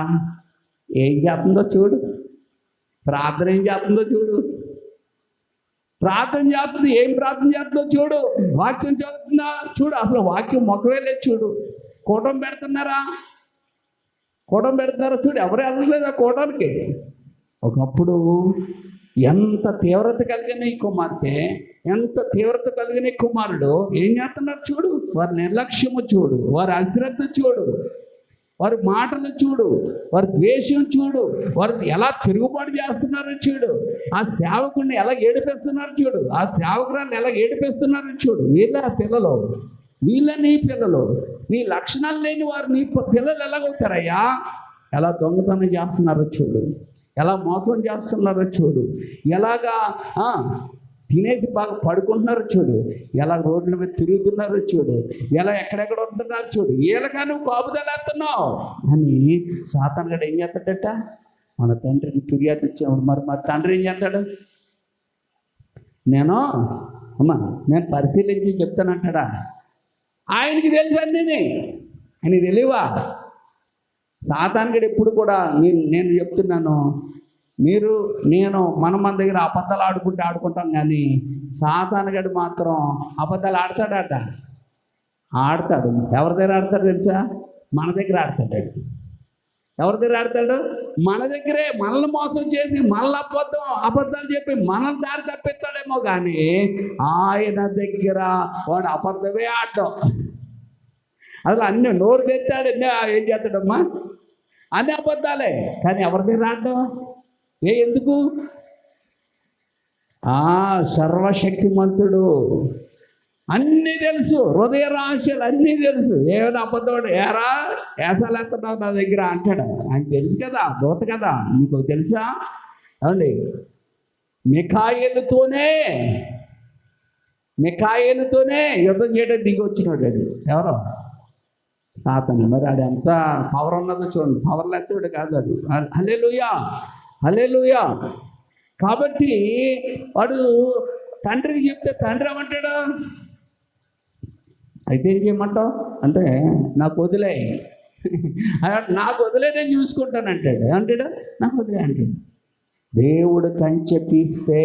ఏం చేస్తుందో చూడు, ప్రార్థన ఏం చేస్తుందో చూడు, ప్రార్థన చేస్తుంది, ఏం ప్రార్థన చేస్తుందో చూడు, వాక్యం చదువుతుందా చూడు, అసలు వాక్యం మొక్కవే లేదు చూడు, కూటం పెడుతున్నారా చూడు, ఎవరు వెళ్ళలేదు ఆ కూటానికి. ఒకప్పుడు ఎంత తీవ్రత కలిగిన ఈ కుమార్తె, ఎంత తీవ్రత కలిగిన ఈ కుమారుడు ఏం చేస్తున్నారు చూడు, వారి నిర్లక్ష్యము చూడు, వారి అశ్రద్ధ చూడు, వారి మాటలు చూడు, వారి ద్వేషం చూడు, వారు ఎలా తిరుగుబాటు చేస్తున్నారో చూడు, ఆ సేవకుడిని ఎలా ఏడిపిస్తున్నారు చూడు, ఆ సేవకురాన్ని ఎలా ఏడిపిస్తున్నారో చూడు. వీళ్ళ పిల్లలు, వీళ్ళ నీ పిల్లలు, నీ లక్షణాలు లేని వారు నీ పిల్లలు ఎలాగవుతారయ్యా? ఎలా దొంగతనం చేస్తున్నారో చూడు, ఎలా మోసం చేస్తున్నారో చూడు, ఎలాగా తినేసి బాగా పడుకుంటున్నారో చూడు, ఎలా రోడ్ల మీద తిరుగుతున్నారో చూడు, ఎలా ఎక్కడెక్కడ ఉంటున్నారో చూడు, వీళ్ళగా నువ్వు కాపుదలేస్తున్నావు అని సాతాను గడు ఏం చేస్తాడట? మన తండ్రికి ఫిర్యాదు ఇచ్చాము. మరి తండ్రి ఏం చేస్తాడు? నేను పరిశీలించి చెప్తానంటాడా? ఆయనకి తెలుసు అన్నీ, ఆయనకి తెలియవా? సాతానుగడు ఎప్పుడు కూడా నేను చెప్తున్నాను, మన దగ్గర అబద్ధాలు ఆడుకుంటాం, కానీ సాతానుగడు మాత్రం అబద్ధాలు ఆడతాడు. ఎవరి దగ్గర ఆడతాడు తెలుసా? మన దగ్గర ఆడతాడు. ఎవరి దగ్గర ఆడతాడు? మన దగ్గరే. మనల్ని మోసం చేసి, మనల్ని అబద్ధాలు చెప్పి మనల్ని దారి తప్పిస్తాడేమో, కానీ ఆయన దగ్గర వాడు అబద్ధమే ఆడటం. అసలు అన్నీ నోరు తెచ్చాడు, ఏం చేస్తాడమ్మా? అన్ని అబద్ధాలే. కానీ ఎవరి దగ్గర ఆడటం? ఎందుకు? సర్వశక్తిమంతుడు, అన్నీ తెలుసు, హృదయ రహస్యాలు అన్నీ తెలుసు. ఏమైనా అబద్ధం ఏసాలు ఎత్తున్నావు నా దగ్గర అంటాడు. ఆయన తెలుసు కదా, దూత కదా, నీకు తెలుసా? ఏమండి, మిఖాయేలుతోనే యుద్ధం చేయడం దిగి వచ్చినాడు. ఎవరో సాతాను. మరి ఆడు ఎంత పవర్ ఉన్నదో చూడండి, పవర్లెస్ కాదు అది. హల్లెలూయా. కాబట్టి వాడు తండ్రికి చెప్తే తండ్రి ఏమంటాడు? అయితే ఏం చేయమంటావు అంటే, నాకు వదిలే నేను చూసుకుంటానంటాడు. ఏమంటాడు? నాకు వదిలే అంటాడు. దేవుడు కంచె తీస్తే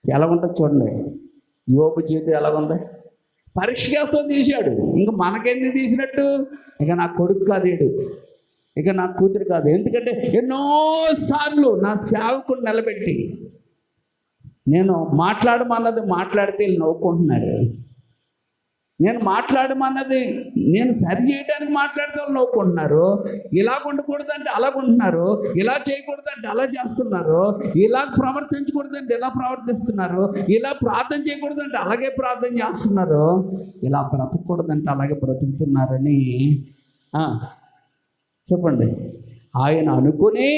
ఎలాగుంటుంది చూడండి. యోబు జీవితం ఎలాగుంది? పరీక్ష కోసం తీశాడు. ఇంకా మనకెందుకు తీసినట్టు? ఇక నా కొడుకు కాదు వీడు, ఇక నా కూతురు కాదు. ఎందుకంటే ఎన్నోసార్లు నా సేవకుడు నిలబెట్టి నేను మాట్లాడమన్నది మాట్లాడితే వీళ్ళు నవ్వుకుంటున్నారు, నేను మాట్లాడమన్నది నేను సరి చేయడానికి మాట్లాడితే వాళ్ళు నవ్వుకుంటున్నారు, ఇలా ఉండకూడదంటే అలాగుంటున్నారు, ఇలా చేయకూడదంటే అలా చేస్తున్నారు, ఇలా ప్రవర్తించకూడదంటే ఇలా ప్రవర్తిస్తున్నారు, ఇలా ప్రార్థన చేయకూడదంటే అలాగే ప్రార్థన చేస్తున్నారు, ఇలా బ్రతకూడదంటే అలాగే బ్రతుకుతున్నారని చెప్పండి. ఆయన అనుకుని,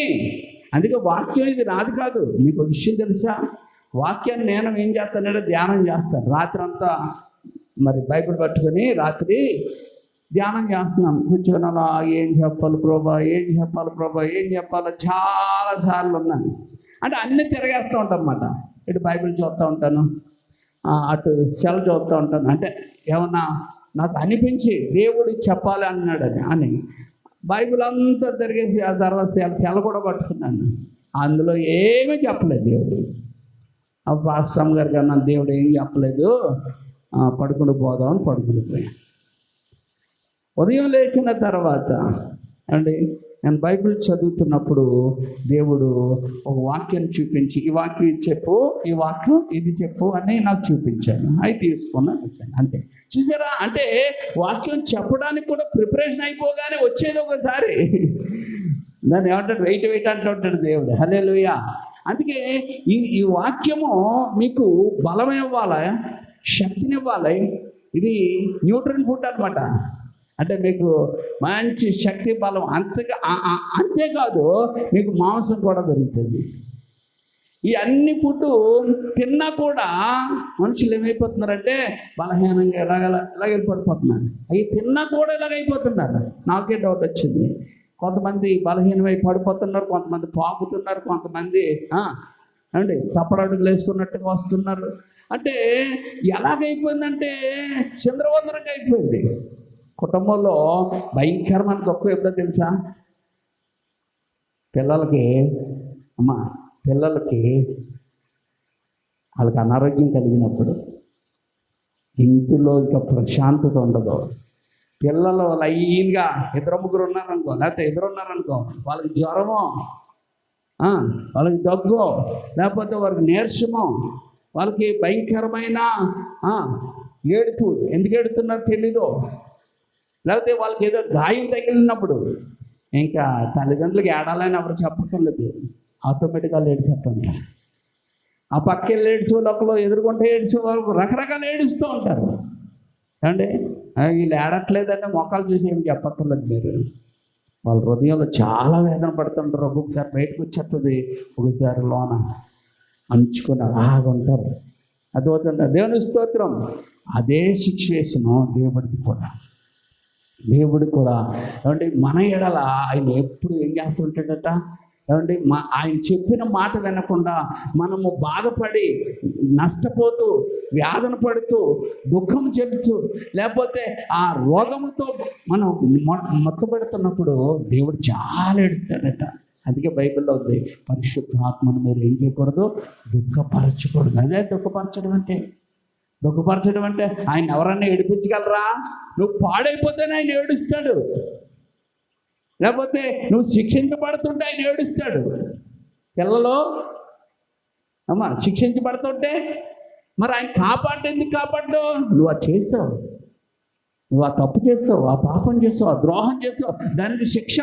అందుకే వాక్యం ఇది నాది కాదు. మీకు ఒక విషయం తెలుసా? వాక్యాన్ని నేను ఏం చేస్తానంటే ధ్యానం చేస్తాను. రాత్రి అంతా మరి బైబిల్ పట్టుకొని రాత్రి ధ్యానం చేస్తున్నాను. కూర్చొని అలా ఏం చెప్పాలి ప్రభా, ఏం చెప్పాలో చాలాసార్లు ఉన్నాను. అంటే అన్నీ తిరగేస్తూ ఉంటాను అన్నమాట. ఇటు బైబిల్ చదువుతూ ఉంటాను, అటు సెల్ చదువుతూ ఉంటాను. అంటే ఏమన్నా నాకు అనిపించి దేవుడికి చెప్పాలి అన్నాడు అని బైబిల్ అంతా తిరిగేసి ఆ తర్వాత సెల కూడా పట్టుకున్నాను. అందులో ఏమీ చెప్పలేదు దేవుడు. పాస్టర్ గారు కన్నా దేవుడు ఏం చెప్పలేదు, పడుకుని పోదామని పడుకుని పోయాను. ఉదయం లేచిన తర్వాత అండి నేను బైబిల్ చదువుతున్నప్పుడు దేవుడు ఒక వాక్యాన్ని చూపించి, ఈ వాక్యం ఇది చెప్పు, ఈ వాక్యం ఇది చెప్పు అని నాకు చూపించాను. అవి తీసుకున్నాను, వచ్చాను. అంతే. చూసారా? అంటే వాక్యం చెప్పడానికి కూడా ప్రిపరేషన్ అయిపోగానే వచ్చేది ఒకసారి. దాన్ని ఏమంటాడు? వెయిట్ అంటూ ఉంటాడు దేవుడు. హల్లెలూయా. అందుకే ఈ వాక్యము మీకు బలం ఇవ్వాలి, శక్తినివ్వాలి. ఇది న్యూట్రన్ ఫుడ్ అనమాట. అంటే మీకు మంచి శక్తి బలం అంతేకాదు మీకు మాంసం కూడా దొరుకుతుంది. ఈ అన్ని ఫుడ్ తిన్నా కూడా మనుషులు ఏమైపోతున్నారంటే బలహీనంగా ఇలాగ పడిపోతున్నారు. అవి తిన్నా కూడా ఇలాగైపోతున్నారు. నాకే డౌట్ వచ్చింది. కొంతమంది బలహీనమై పడిపోతున్నారు, కొంతమంది పాకుతున్నారు, కొంతమంది అండి తప్పడడుగులు వేసుకున్నట్టుగా వస్తున్నారు. అంటే ఎలాగైపోయిందంటే చంద్రవందరంగా అయిపోయింది. కుటుంబంలో భయంకరమైన గొప్ప ఎప్పుడో తెలుసా? పిల్లలకి వాళ్ళకి అనారోగ్యం కలిగినప్పుడు ఇంటిలో ఇంకా ప్రశాంతత ఉండదు. పిల్లలు లైన్గా ఇద్దరు ముగ్గురు ఉన్నారనుకో, లేకపోతే ఉన్నారనుకో, వాళ్ళకి జ్వరమో, వాళ్ళకి దగ్గు, లేకపోతే వాళ్ళకి నీరసమో, వాళ్ళకి భయంకరమైన ఏడుపు, ఎందుకు ఏడుతున్నారో తెలీదు, లేకపోతే వాళ్ళకి ఏదో గాయం తగిలినప్పుడు ఇంకా తల్లిదండ్రులకి ఏడాలని ఎవరు చెప్పక్కర్లేదు, ఆటోమేటిక్గా ఏడ్చేస్తుంటారు. ఆ పక్కెళ్ళి ఏడ్చే ఒకళ్ళు, ఎదురుకుంటే ఏడ్చే వాళ్ళు రకరకాలు ఏడుస్తూ ఉంటారు. ఏమండి వీళ్ళు ఏడట్లేదంటే మొక్కలు చూసి ఏం చెప్పక్కర్లేదు మీరు. వాళ్ళ హృదయంలో చాలా వేదన పడుతుంటారు. ఒక్కొక్కసారి బయటకు వచ్చేస్తుంది, ఒకసారి లోన అంచుకొని అలాగుంటారు. అర్థమవుతుందా? దేవుని స్తోత్రం. అదే సిచ్యువేషను దేవుడు కూడా ఏమంటే మన ఎడల ఆయన ఎప్పుడు ఏం చేస్తుంటాడట? ఏమంటే ఆయన చెప్పిన మాట వినకుండా మనము బాధపడి నష్టపోతూ వ్యాధన పడుతూ దుఃఖం చెందుతూ లేకపోతే ఆ రోగముతో మనం మొత్తపెడుతున్నప్పుడు దేవుడు చాలా ఏడుస్తాడట. అందుకే బైబిల్లో ఉంది, పరిశుద్ధాత్మను మీరు ఏం చేయకూడదు, దుఃఖపరచకూడదు. అదే దుఃఖపరచడం అంటే ఆయన ఎవరన్నా ఏడిపించగలరా? నువ్వు పాడైపోతేనే ఆయన ఏడుస్తాడు, లేకపోతే నువ్వు శిక్షించబడుతుంటే ఆయన ఏడుస్తాడు. పిల్లలు శిక్షించబడుతుంటే మరి ఆయన ఎందుకు కాపాడు? నువ్వు అది చేసావు, నువ్వు ఆ తప్పు చేసావు, ఆ పాపం చేసావు, ఆ ద్రోహం చేసావు, దానికి శిక్ష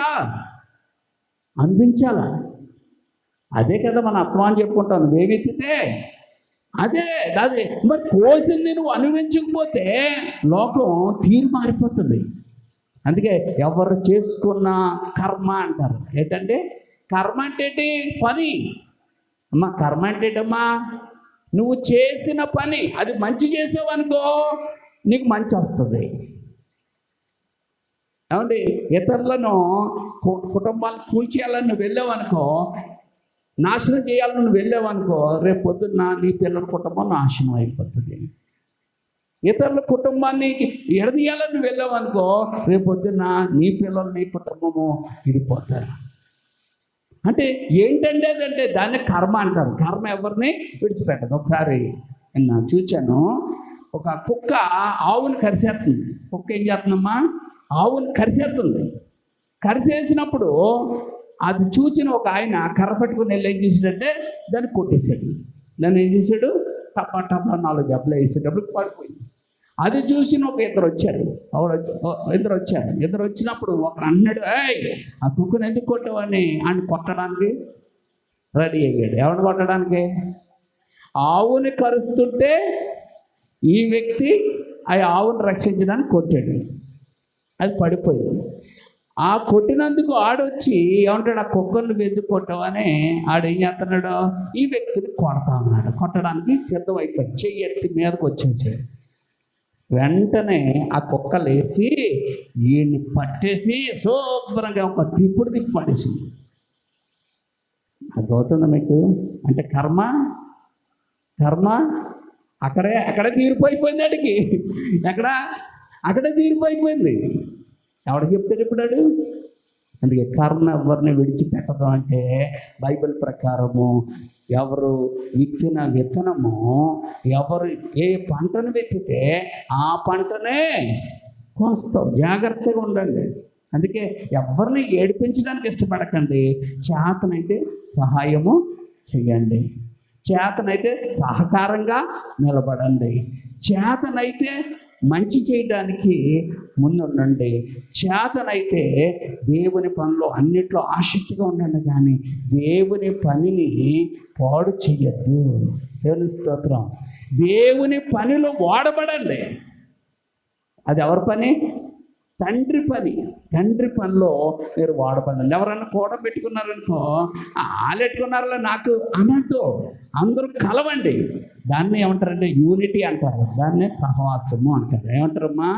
అనిపించాలా? అదే కదా మన ఆత్మ అని చెప్పుకుంటాను. నువ్వేమెత్తితే అదే మరి కోసింది నువ్వు అనుభవించకపోతే లోకం తీరు మారిపోతుంది. అందుకే ఎవరు చేసుకున్న కర్మ అంటారు. ఏంటంటే కర్మ అంటే పని. కర్మ అంటే నువ్వు చేసిన పని అది మంచి చేసావనుకో నీకు మంచి వస్తుంది. ఏమండి ఇతరులను కుటుంబాలను కూల్చేయాలని నువ్వు వెళ్ళావనుకో, నాశనం చేయాలని నువ్వు వెళ్ళావనుకో, రేపు పొద్దున్న నీ పిల్లల కుటుంబం నాశనం అయిపోతుంది. ఇతరుల కుటుంబాన్ని ఎడదీయాలని నువ్వు వెళ్ళావనుకో, రేపు పొద్దున్న నీ పిల్లలు నీ కుటుంబము విడిపోతారు. అంటే ఏంటంటే అదంటే దాన్ని కర్మ అంటారు. కర్మ ఎవరిని విడిచిపెట్టదు. ఒకసారి నేను చూచాను, ఒక కుక్క ఆవుని కరిసేస్తుంది. కుక్క ఏం చేస్తుందమ్మా? ఆవుని కరిసేస్తుంది. కరిసేసినప్పుడు అది చూసిన ఒక ఆయన కర్ర పట్టుకుని వెళ్ళి ఏం చేసాడంటే దాన్ని కొట్టేశాడు. దాన్ని ఏం చేశాడు? టప్ప 4 దెబ్బలు వేసేటప్పుడు పడిపోయింది. అది చూసిన ఒక ఇద్దరు వచ్చినప్పుడు ఒకరు అన్నాడు, ఆ కుక్కను ఎందుకు కొట్టావని ఆయన కొట్టడానికి రెడీ అయ్యాడు. ఎవరిని కొట్టడానికి? ఆవుని కరుస్తుంటే ఈ వ్యక్తి ఆ ఆవుని రక్షించడానికి కొట్టాడు. అది పడిపోయింది. ఆ కొట్టినందుకు ఆడొచ్చి ఏమంటాడు, ఆ కుక్కను ఎందుకు కొట్టావని ఆడేం చేస్తున్నాడు, ఈ వ్యక్తిని కొడతా ఉన్నాడు. కొట్టడానికి సిద్ధమైపోయాడు. చెయ్యి ఎత్తి మీదకి వచ్చేసాడు. వెంటనే ఆ కుక్క లేచి ఈయన్ని పట్టేసి శుభ్రంగా ఒక తిప్పి పడేసింది. అది అవుతుంది మీకు. అంటే కర్మ అక్కడే తీరిపోయిపోయింది. అడిగి అక్కడే తీరిపోయిపోయింది. ఎవడికి చెప్తాడు ఇప్పుడు? అందుకే కర్మ ఎవరిని విడిచిపెట్టదు. అంటే బైబిల్ ప్రకారము ఎవరు విత్తిన విత్తనము, ఎవరు ఏ పంటను విత్తితే ఆ పంటనే కోస్తావు. జాగ్రత్తగా ఉండండి. అందుకే ఎవరిని ఏడిపించడానికి ఇష్టపడకండి. చేతనైతే సహాయము చేయండి, చేతనైతే సహకారంగా నిలబడండి, చేతనైతే మంచి చేయడానికి ముందుండండి, చేతనైతే దేవుని పనిలో అన్నిట్లో ఆసక్తిగా ఉండండి. కానీ దేవుని పనిని పాడు చెయ్యద్దు. దేవుని స్తోత్రం. దేవుని పనిలో వాడబడండి. అది ఎవరి పని? తండ్రి పని. తండ్రి పనిలో మీరు వాడబడండి. ఎవరన్నా కూడా పెట్టుకున్నారనుకో, ఆలెట్టుకున్నారో నాకు అన్నట్టు అందరూ కలవండి. దాన్ని ఏమంటారంటే యూనిటీ అంటారు, దాన్నే సహవాసము అంటారు. ఏమంటారమ్మా?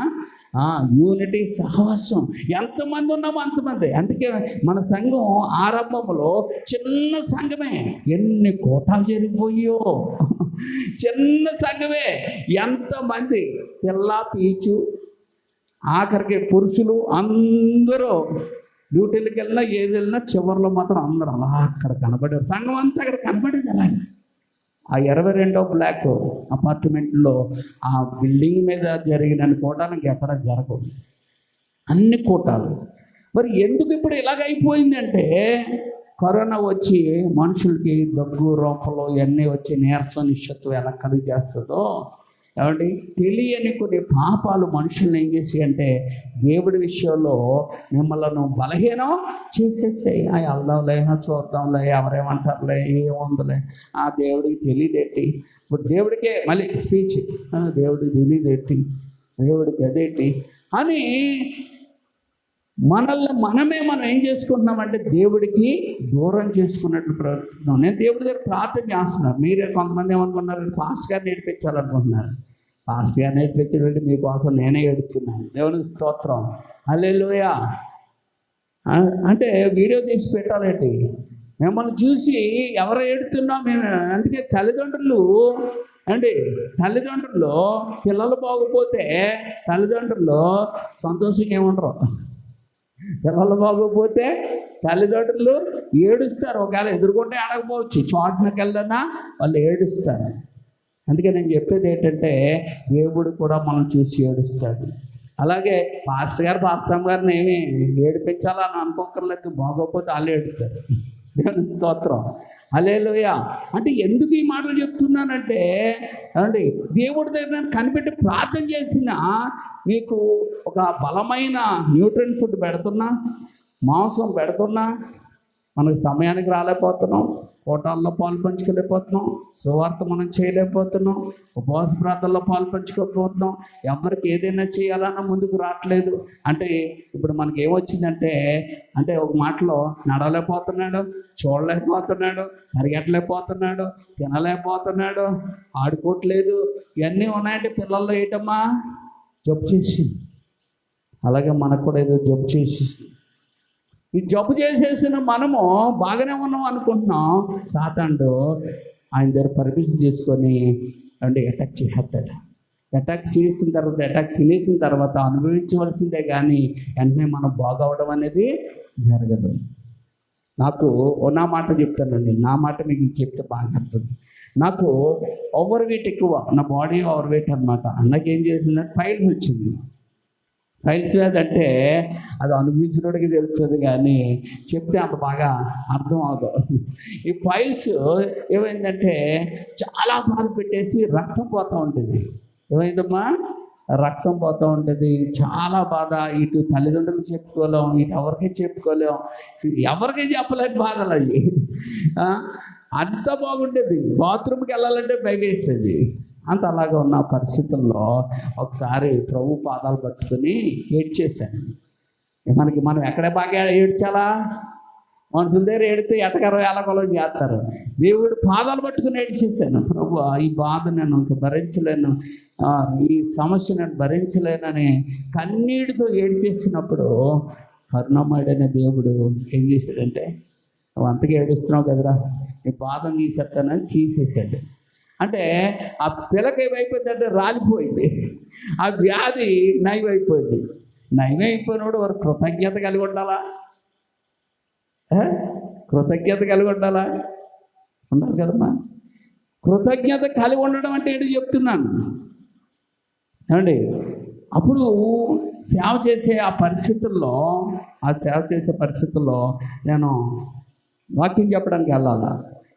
యూనిటీ, సహవాసం. ఎంతమంది ఉన్నామో అంతమంది. అందుకే మన సంఘం ఆరంభంలో చిన్న సంఘమే, ఎన్ని కోటాలు జరిగిపోయో. చిన్న సంఘమే, ఎంతమంది పిల్ల పీచు, ఆఖరికి పురుషులు అందరూ డ్యూటీలకు వెళ్ళినా ఏది వెళ్ళినా చివరిలో మాత్రం అందరూ అలా అక్కడ కనబడారు. సంఘం అంతా అక్కడ కనబడేది. అలాగే ఆ 22వ బ్లాక్ అపార్ట్మెంట్లో ఆ బిల్డింగ్ మీద జరిగిన కూటాలు ఇంకెక్కడ జరగవు, అన్ని కూటాలు. మరి ఎందుకు ఇప్పుడు ఇలాగైపోయిందంటే, కరోనా వచ్చి మనుషులకి దగ్గు, రోపలు ఇవన్నీ వచ్చి నీరసం, నిశ్శత్వం ఎలా కలుగు చేస్తుందో ఏమండి, తెలియని కొన్ని పాపాలు మనుషుల్ని ఏం చేసి అంటే దేవుడి విషయంలో మిమ్మల్ని బలహీనం చేసేసాయి. వెళ్దాంలే, చూద్దాంలే, ఎవరేమంటారులే, ఏముందిలే, ఆ దేవుడికి తెలియదేంటి. ఇప్పుడు దేవుడికే మళ్ళీ స్పీచ్, దేవుడికి తెలియదేంటి, దేవుడికి అదేంటి అని మనల్ని మనం ఏం చేసుకుంటున్నామంటే దేవుడికి దూరం చేసుకున్నట్లు ప్రవర్తిస్తున్నాం. నేను దేవుడి దగ్గర ప్రార్థన చేస్తున్నాను. మీరే కొంతమంది ఏమనుకున్నారు, పాస్టర్ గారిని ఏడిపించాలనుకుంటున్నారు. పాస్టర్ గారిని ఏడిపించడం మీకోసం నేనే ఏడుతున్నాను. దేవునికి స్తోత్రం, హల్లెలూయా. అంటే వీడియో తీసి పెట్టాలండి, మిమ్మల్ని చూసి ఎవరు ఏడుతున్నాం మేము. అందుకే తల్లిదండ్రులు పిల్లలు బాగోపోతే తల్లిదండ్రులు సంతోషంగా ఏమంటారు. పిల్లలు బాగోపోతే తల్లిదండ్రులు ఏడుస్తారు. ఒకవేళ ఎదుర్కొంటే ఆడకపోవచ్చు, చోటకి వెళ్ళినా వాళ్ళు ఏడుస్తారు. అందుకే నేను చెప్పేది ఏంటంటే, దేవుడు కూడా మనం చూసి ఏడుస్తాడు. అలాగే పాస్టర్ గారిని ఏమి ఏడిపించాలని అనుకోకర్లేదు, బాగోపోతే వాళ్ళు ఏడుస్తారు. దేవుని స్తోత్రం, హల్లెలూయా. అంటే ఎందుకు ఈ మాటలు చెప్తున్నానంటే, ఏమండి, దేవుడి దగ్గర నేను కనిపెట్టి ప్రార్థన చేసిన మీకు ఒక బలమైన న్యూట్రియం ఫుడ్ పెడుతున్నా, మాంసం పెడుతున్నా, మనకు సమయానికి రాలేకపోతున్నాం, కోటాల్లో పాలు పంచుకోలేకపోతున్నాం, సువార్త మనం చేయలేకపోతున్నాం, ఉపవాస ప్రాంతాల్లో పాలు పంచుకోకపోతున్నాం, ఎవరికి ఏదైనా చేయాలన్నా ముందుకు రావట్లేదు. అంటే ఇప్పుడు మనకి ఏమొచ్చిందంటే, అంటే ఒక మాటలో నడవలేకపోతున్నాడు, చూడలేకపోతున్నాడు, పరిగెట్టలేకపోతున్నాడు, తినలేకపోతున్నాడు, ఆడుకోవట్లేదు, ఇవన్నీ ఉన్నాయంటే పిల్లల్లో ఏంటమ్మా జబ్బు చేసింది. అలాగే మనకు కూడా ఏదో జబ్బు చేసేసింది. ఈ జబ్బు చేసేసిన మనము బాగానే ఉన్నాం అనుకుంటున్నాం. సాతానుడు ఆయన దగ్గర పర్మిషన్ తీసుకొని అటాక్ చేస్తాడు. అటాక్ చేసిన తర్వాత, అటాక్ తినేసిన తర్వాత అనుభవించవలసిందే కానీ వెంటనే మనం బాగవడం అనేది జరగదు. నాకు నా మాట చెప్తానండి, నా మాట మీకు చెప్తే బాగా అర్థం. నాకు ఓవర్ వెయిట్ ఎక్కువ, నా బాడీ ఓవర్ వెయిట్ అనమాట. అన్నకి ఏం చేసిందంటే ఫైల్స్ వచ్చింది. ఫైల్స్ అంటే అది అనుభవించినోడికి తెలుస్తుంది కానీ చెప్తే అంత బాగా అర్థం అవ్వదు. ఈ ఫైల్స్ ఏమైందంటే చాలా బాధ పెట్టేసి రక్తం పోతూ ఉంటుంది. ఏమైందమ్మా, రక్తం పోతూ ఉంటుంది, చాలా బాధ. ఇటు తల్లిదండ్రులు చెప్పుకోలేం, ఇటు ఎవరికీ చెప్పుకోలేం, ఎవరికీ చెప్పలేని బాధలు అవి. అంత బాగుండేది, బాత్రూమ్కి వెళ్ళాలంటే భయం వేసేది. అంత అలాగా ఉన్న పరిస్థితుల్లో ఒకసారి ప్రభు పాదాలు పట్టుకుని ఏడ్చేశాను. మనం ఎక్కడే బాగా ఏడ్చాలా, మనుషుల దగ్గర ఏడితే ఎటకరో ఎలగలో చేస్తారు. దేవుడు పాదాలు పట్టుకుని ఏడ్చేశాను. ప్రభు, ఈ బాధ నేను ఇంక భరించలేను, ఈ సమస్య నేను భరించలేనని కన్నీటితో ఏడ్చేసినప్పుడు కరుణామయుడైన దేవుడు ఏం చేశాడంటే, నువ్వు అంతగా ఏడుస్తున్నావు కదరా, నీ బాధను తీసేస్తానని తీసేసాడు. అంటే ఆ పిల్లకి ఏమైపోయిందంటే రాలిపోయింది, ఆ వ్యాధి నయమైపోయింది. నయమైపోయినప్పుడు వారు కృతజ్ఞత కలిగి ఉండాలా, కృతజ్ఞత కలిగి ఉండాలా, ఉండాలి కదమ్మా. కృతజ్ఞత కలిగి ఉండడం అంటే ఏంటి చెప్తున్నాను ఏమండి. అప్పుడు సేవ చేసే పరిస్థితుల్లో నేను వాక్యం చెప్పడానికి వెళ్ళాలా.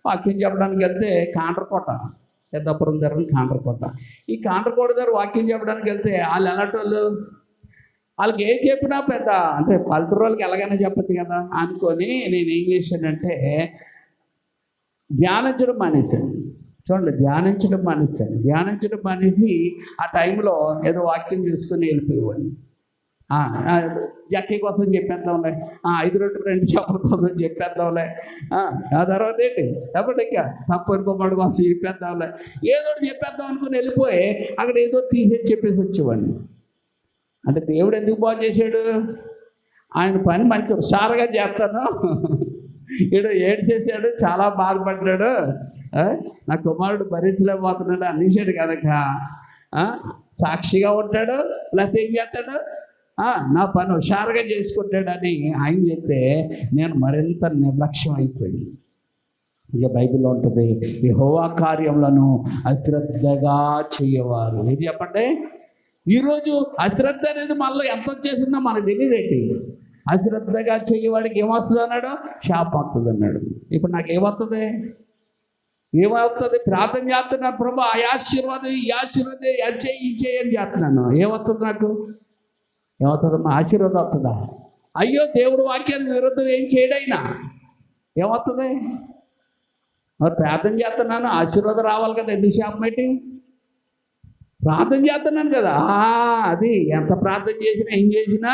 వాక్యం చెప్పడానికి వెళ్తే కాండ్రకోట, పెద్దపురం దగ్గర కాండ్రకోట. ఈ కాండ్రకోట దగ్గర వాక్యం చెప్పడానికి వెళ్తే వాళ్ళు ఎలాంటి వాళ్ళు, వాళ్ళకి ఏం చెప్పినా పెద్ద అంటే పల్లెటూరు వాళ్ళకి ఎలాగైనా చెప్పచ్చు కదా అనుకొని నేను ఏం చేశానంటే ధ్యానించడం మానేశాను. చూడండి, ధ్యానించడం మానేసి ఆ టైంలో ఏదో వాక్యం చూసుకొని వెళ్ళిపోయేవాడిని. జక్కీ కోసం చెప్పేద్దాంలే, 5 రొట్టెలు 2 చేపల కోసం చెప్పేద్దాంలే, ఆ తర్వాత ఏంటి కాబట్టి ఇంకా తప్పు అనుకోబడి కోసం చెప్పేద్దాంలే, ఏదో చెప్పేద్దాం అనుకుని వెళ్ళిపోయి అక్కడ ఏదో తీసేసి చెప్పేసి వచ్చేవాడిని. అంటే దేవుడు ఎందుకు బాగు చేశాడు? ఆయన పని మంచి హుషారుగా చేస్తాను. ఈడు ఏడ్చేసాడు, చాలా బాధపడ్డాడు, నా కుమారుడు భరించలేకపోతున్నాడు అనేసాడు కనుక సాక్షిగా ఉంటాడు, ప్లస్ ఏం చేస్తాడు, నా పని హుషారుగా చేసుకుంటాడని ఆయన చెప్తే నేను మరింత నిర్లక్ష్యం అయిపోయింది. ఇక బైబిల్లో ఉంటుంది, యెహోవా కార్యములను అశ్రద్ధగా చేయవారు. ఏది చెప్పండి? ఈరోజు అశ్రద్ధ అనేది మనలో ఎంత వచ్చేసిందో మనకు తెలియదేంటి. అశ్రద్ధగా చేయవాడికి ఏమొస్తుంది అన్నాడు? శాపం వస్తుంది అన్నాడు. ఇప్పుడు నాకు ఏమవుతుంది? ప్రార్థన చేస్తున్నాను, ప్రభు ఆ ఆశీర్వాదం, ఈ ఆశీర్వాదం, ఈ చేయి అని చేస్తున్నాను. ఏమవుతుంది నాకు? ఏమవుతుందమ్మా? ఆశీర్వాదం వస్తుందా? అయ్యో, దేవుడు వాక్యానికి విరుద్ధం ఏం చేయడైనా ఏమవుతుంది? మరి ప్రార్థన చేస్తున్నాను, ఆశీర్వాదం రావాలి కదా, ఎందుకు శాపం ఏంటి? ప్రార్థన చేస్తున్నాను కదా, అది ఎంత ప్రార్థన చేసినా ఏం చేసినా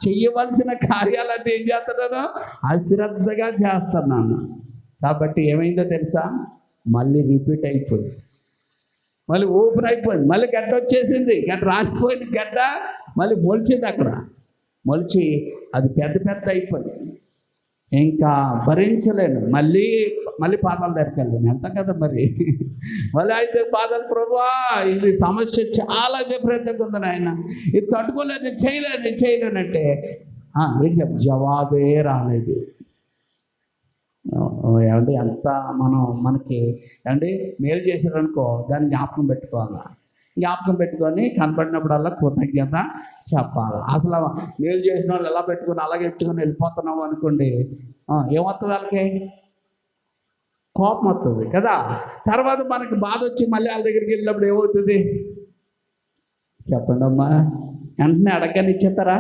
చెయ్యవలసిన కార్యాలన్నీ ఏం చేస్తున్నాను? అశ్రద్ధగా చేస్తున్నాను. కాబట్టి ఏమైందో తెలుసా? మళ్ళీ రిపీట్ అయిపోయింది, మళ్ళీ ఓపెన్ అయిపోయింది, మళ్ళీ గడ్డ వచ్చేసింది, గడ్డ రాలిపోయింది, గడ్డ మళ్ళీ మొలిచింది. అక్కడ మొలిచి అది పెద్ద అయిపోయింది. ఇంకా భరించలేను, మళ్ళీ పాదాలు దగ్గరికి వెళ్ళాను. ఎంత కదా మరి. మళ్ళీ అయితే పాదాలు, ప్రభువా ఇది సమస్య చాలా విపరీతంగా ఉంది నాయన, ఇది తట్టుకోలేను, చేయలేనంటే ఏం జవాబే రాలేదు. ఏమంటే ఎంత మనకి ఏమంటే మేలు చేశారనుకో, దాన్ని జ్ఞాపకం పెట్టుకోవాలి. జ్ఞాపకం పెట్టుకొని కనపడినప్పుడల్లా కృతజ్ఞత చెప్పాలి. అసలు మేలు చేసిన వాళ్ళు ఎలా పెట్టుకొని అలాగే పెట్టుకొని వెళ్ళిపోతున్నాము అనుకోండి, ఏమవుతుంది? వాళ్ళకి కోపం వస్తుంది కదా. తర్వాత మనకి బాధ వచ్చి మళ్ళీ వాళ్ళ దగ్గరికి వెళ్ళినప్పుడు ఏమవుతుంది చెప్పండి అమ్మా? వెంటనే అడగని ఇచ్చేస్తారా?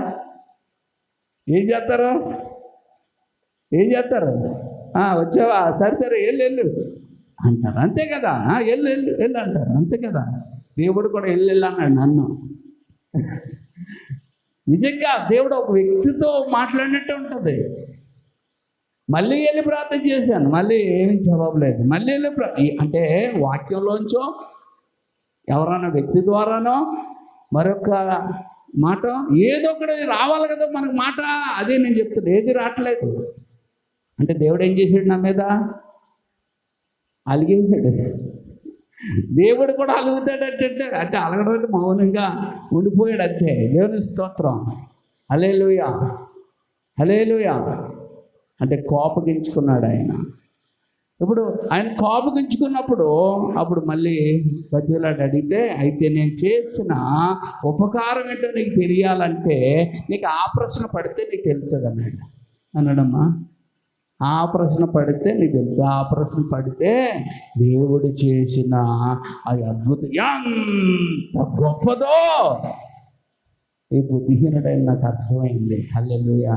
ఏం చేస్తారు? వచ్చావా, సరే వెళ్ళు అంటారు, అంతే కదా. వెళ్ళు అంటారు, అంతే కదా. దేవుడు కూడా వెళ్ళు అన్నాడు నన్ను. నిజంగా దేవుడు ఒక వ్యక్తితో మాట్లాడినట్టు ఉంటుంది. మళ్ళీ వెళ్ళి ప్రార్థన చేశాను, మళ్ళీ ఏమీ జవాబు లేదు. మళ్ళీ వెళ్ళి అంటే వాక్యంలోంచో ఎవరైనా వ్యక్తి ద్వారానో మరొక మాట ఏదో ఒకటి రావాలి కదా మనకు మాట. అదే నేను చెప్తాను, ఏది రావట్లేదు. అంటే దేవుడు ఏం చేశాడు? నా మీద అలిగేశాడు. దేవుడు కూడా అలుగుతాడంటే అలగడం అంటే మౌనంగా ఉండిపోయాడు అంతే. దేవుని స్తోత్రం, హల్లెలూయా, హల్లెలూయా. అంటే కోపగించుకున్నాడు ఆయన. ఇప్పుడు ఆయన కోపగించుకున్నప్పుడు అప్పుడు మళ్ళీ బతిలాడు అడిగితే, అయితే నేను చేసిన ఉపకారం ఏంటో నీకు తెలియాలంటే నీకు ఆ ప్రశ్న పడితే నీకు తెలుస్తుంది అన్నాడమ్మా. ఆ ప్రశ్న పడితే నీకు తెలుసు. ఆ ప్రశ్న పడితే దేవుడు చేసిన ఆ అద్భుతం ఎంత గొప్పదో ఈ బుద్ధిహీనుడైన నాకు అర్థమైంది. హల్లెలూయా,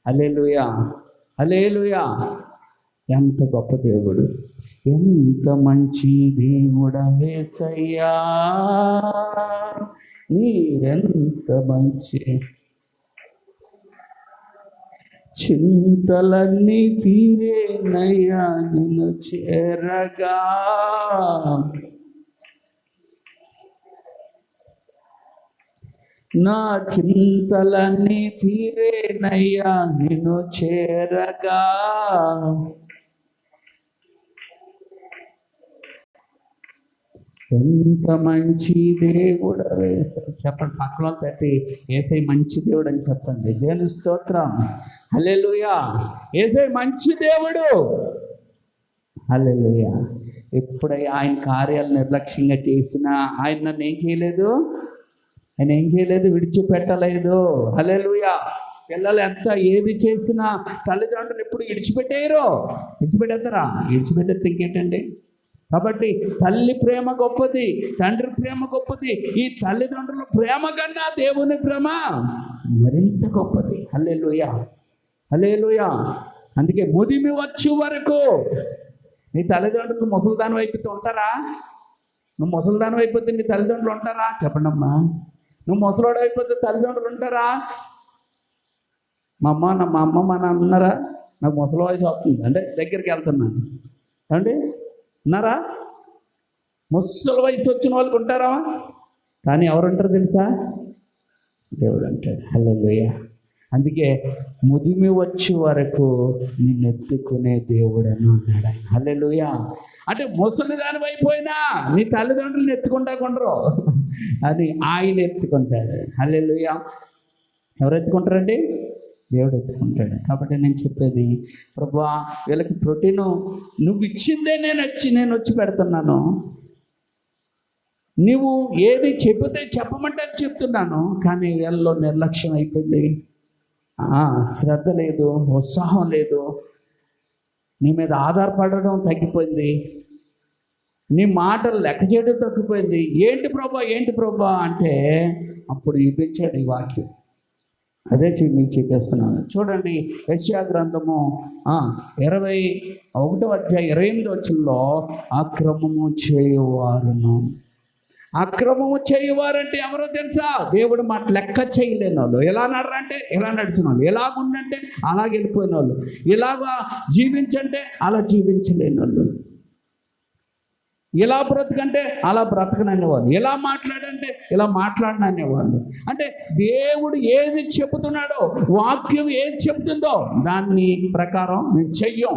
హల్లెలూయా, హల్లెలూయా. ఎంత గొప్ప దేవుడు, ఎంత మంచి దేవుడా యేసయ్యా, నీరెంత మంచి. చింతలన్నీ తీరేనయ్యా నిన్ను చేరగా, నా చింతలన్నీ తీరేనయ్యా నిన్ను చేరగా. ఎంత మంచి దేవుడు యేసయ్య. చెప్పండి, పక్కలో తట్టి యేసయ్య మంచి దేవుడు అని చెప్పండి. దేవుని స్తోత్రం, హల్లెలూయా. యేసయ్య మంచి దేవుడు, హల్లెలూయా. ఎప్పుడై ఆయన కార్యాలు నిర్లక్ష్యంగా చేసినా ఆయన నన్ను ఏం చేయలేదు, విడిచిపెట్టలేదు. హల్లెలూయా. పిల్లలు ఎంత ఏది చేసినా తల్లిదండ్రులు ఎప్పుడు విడిచిపెట్టేస్తారా? విడిచిపెట్టేది ఇంకేంటండి. కాబట్టి తల్లి ప్రేమ గొప్పది, తండ్రి ప్రేమ గొప్పది. ఈ తల్లిదండ్రుల ప్రేమ కన్నా దేవుని ప్రేమ మరింత గొప్పది. హల్లెలూయా, హల్లెలూయా. అందుకే ముదిమి వచ్చే వరకు నీ తల్లిదండ్రులు ముసలిదాని అయిపోతే ఉంటారా? నువ్వు ముసలిదాని అయిపోతే నీ తల్లిదండ్రులు ఉంటారా? చెప్పండి అమ్మా. నువ్వు ముసలోడు అయిపోతే తల్లిదండ్రులు ఉంటారా? మా అమ్మ మా నాన్న ఉన్నారా? నాకు ముసలి వయసు అవుతుంది అంటే దగ్గరికి వెళ్తున్నాను ఏమండి, ఉన్నారా? ముసలి వయసు వచ్చిన వాళ్ళకి ఉంటారా? కానీ ఎవరుంటారు తెలుసా? దేవుడు అంటాడు. హల్లెలూయా. అందుకే ముదిమి వచ్చే వరకు నిన్ను ఎత్తుకునే దేవుడని అన్నాడు ఆయన. హల్లెలూయా. అంటే ముసలి దాని అయిపోయినా నీ తల్లిదండ్రులను ఎత్తుకుంటా కొండరు అని ఆయన ఎత్తుకుంటాడు. హల్లెలూయా. ఎవరు ఎత్తుకుంటారండి? దేవుడు ఎత్తుకుంటాడు. కాబట్టి నేను చెప్పేది, ప్రభువా వీళ్ళకి ప్రోటీను నువ్వు ఇచ్చిందే నేను వచ్చి పెడుతున్నాను. నువ్వు ఏది చెబితే చెప్పమంటే అది చెప్తున్నాను, కానీ వీళ్ళలో నిర్లక్ష్యం అయిపోయింది. శ్రద్ధ లేదు, ఉత్సాహం లేదు, నీ మీద ఆధారపడడం తగ్గిపోయింది, నీ మాటలు లెక్క చేయడం తగ్గిపోయింది. ఏంటి ప్రభా అంటే అప్పుడు చూపించాడు ఈ వాక్యం. అదే మీకు చెప్పేస్తున్నాను. చూడండి, యెషయా గ్రంథము 21వ అధ్యాయం 28వ వచనంలో అక్రమము చేయువారంటే ఎవరో తెలుసా? దేవుడు మాట లెక్క చేయలేని వాళ్ళు. ఎలా నడరంటే ఎలా నడిచిన వాళ్ళు, ఎలాగుండంటే అలాగ వెళ్ళిపోయిన వాళ్ళు, ఇలాగా జీవించంటే అలా జీవించలేని వాళ్ళు, ఇలా బ్రతకంటే అలా బ్రతకననేవాళ్ళు, ఇలా మాట్లాడంటే ఇలా మాట్లాడననేవాళ్ళు. అంటే దేవుడు ఏది చెబుతున్నాడో, వాక్యం ఏది చెబుతుందో దాన్ని ప్రకారం మేము చెయ్యం.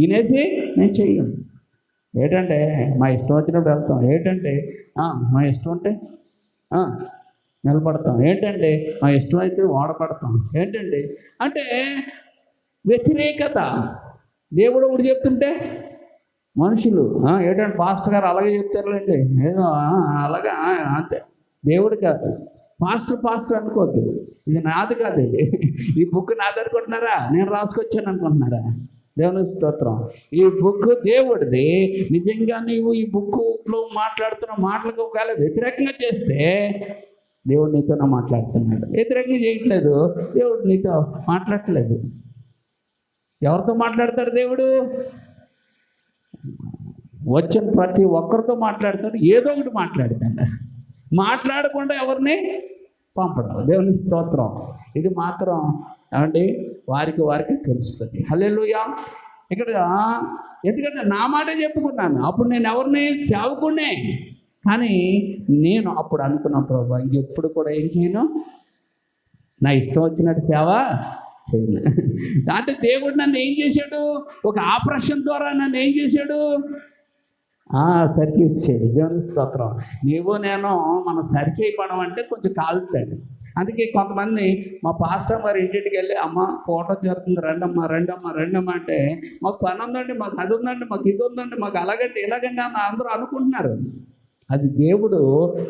ఈనేసి నేను చెయ్యం. ఏంటంటే మా ఇష్టం వచ్చినప్పుడు వెళ్తాం, ఏంటంటే మా ఇష్టం అంటే నిలబడతాం, ఏంటంటే మా ఇష్టం అయితే ఓడపడతాం, ఏంటంటే అంటే వ్యతిరేకత. దేవుడు ఒకటి చెప్తుంటే మనుషులు ఏంటంటే పాస్టర్ గారు అలాగే చెప్తారులేండి, ఏదో అలాగా అంతే. దేవుడు కాదు, పాస్టర్ అనుకోవద్దు. ఇది నాది కాదు, ఈ బుక్ నాది అనుకుంటున్నారా? నేను రాసుకొచ్చాను అనుకుంటున్నారా? దేవుని స్తోత్రం. ఈ బుక్ దేవుడిది. నిజంగా నీవు ఈ బుక్లో మాట్లాడుతున్న మాటలకు ఒకవేళ వ్యతిరేకంగా చేస్తే దేవుడు నీతోనే మాట్లాడుతున్నాడు. వ్యతిరేకంగా చేయట్లేదు, దేవుడు నీతో మాట్లాడట్లేదు. ఎవరితో మాట్లాడతాడు దేవుడు? వచ్చిన ప్రతి ఒక్కరితో మాట్లాడతాడు, ఏదో ఒకటి మాట్లాడతాడు. మాట్లాడకుండా ఎవరిని పంపడం. దేవుని స్తోత్రం. ఇది మాత్రం ఏమండి వారికి తెలుస్తుంది. హల్లెలూయా. ఇక్కడ ఎందుకంటే నా మాటే చెప్పుకున్నాను, అప్పుడు నేను ఎవరిని సేవకుడినే, కానీ నేను అప్పుడు అనుకున్న ప్రభా ఇంకెప్పుడు కూడా ఏం చేయను, నా ఇష్టం వచ్చినట్టు సేవ చేయను. అంటే దేవుడు నన్ను ఏం చేశాడు? ఒక ఆపరేషన్ ద్వారా నన్ను ఏం చేశాడు? సరిచేసాడు. దేవుని స్తోత్రం. నీవు నేను మనం సరిచేయడం అంటే కొంచెం కాలుతాడు. అందుకే కొంతమంది మా పాస్టర్ గారు ఇంటికి వెళ్ళి, అమ్మ ఫోటో జరుగుతుంది, రండమ్మా అంటే, మాకు పని ఉందండి, మాకు అది ఉందండి, మాకు ఇది ఉందండి, మాకు అలాగండి ఇలాగండి అని అందరూ అనుకుంటున్నారు. అది దేవుడు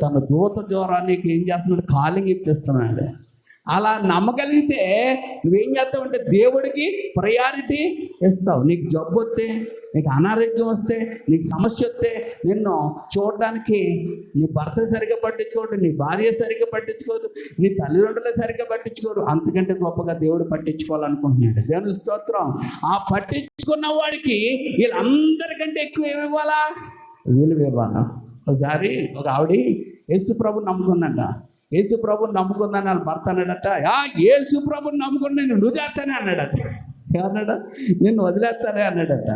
తన దూత ద్వారా నీకు ఏం చేస్తున్నాడు? కాలింగ్ ఇప్పిస్తున్నాడు. అలా నమ్మగలిగితే నువ్వేం చేస్తావంటే దేవుడికి ప్రయారిటీ ఇస్తావు. నీకు జబ్బు వస్తే, నీకు అనారోగ్యం వస్తే, నీకు సమస్య వస్తే నిన్ను చూడడానికి నీ భర్త సరిగ్గా పట్టించుకోడు, నీ భార్య సరిగ్గా పట్టించుకోదు, నీ తల్లిదండ్రులు సరిగ్గా పట్టించుకోరు. అంతకంటే గొప్పగా దేవుడు పట్టించుకోవాలనుకుంటున్నాడు. దేవుని స్తోత్రం. ఆ పట్టించుకున్న వాడికి వీళ్ళందరికంటే ఎక్కువ ఏమి ఇవ్వాలా? విలువ ఇవ్వాలా. ఒకసారి ఒక ఆవిడ యేసు ప్రభుని నమ్ముకుందంట. యేసు ప్రభుని నమ్ముకుందని వాళ్ళు భర్త అన్నాడట, యేసు ప్రభుని నమ్ముకుని నేను వదిలేస్తానే అన్నాడట. ఏమన్నాడా? నిన్ను వదిలేస్తానే అన్నాడట.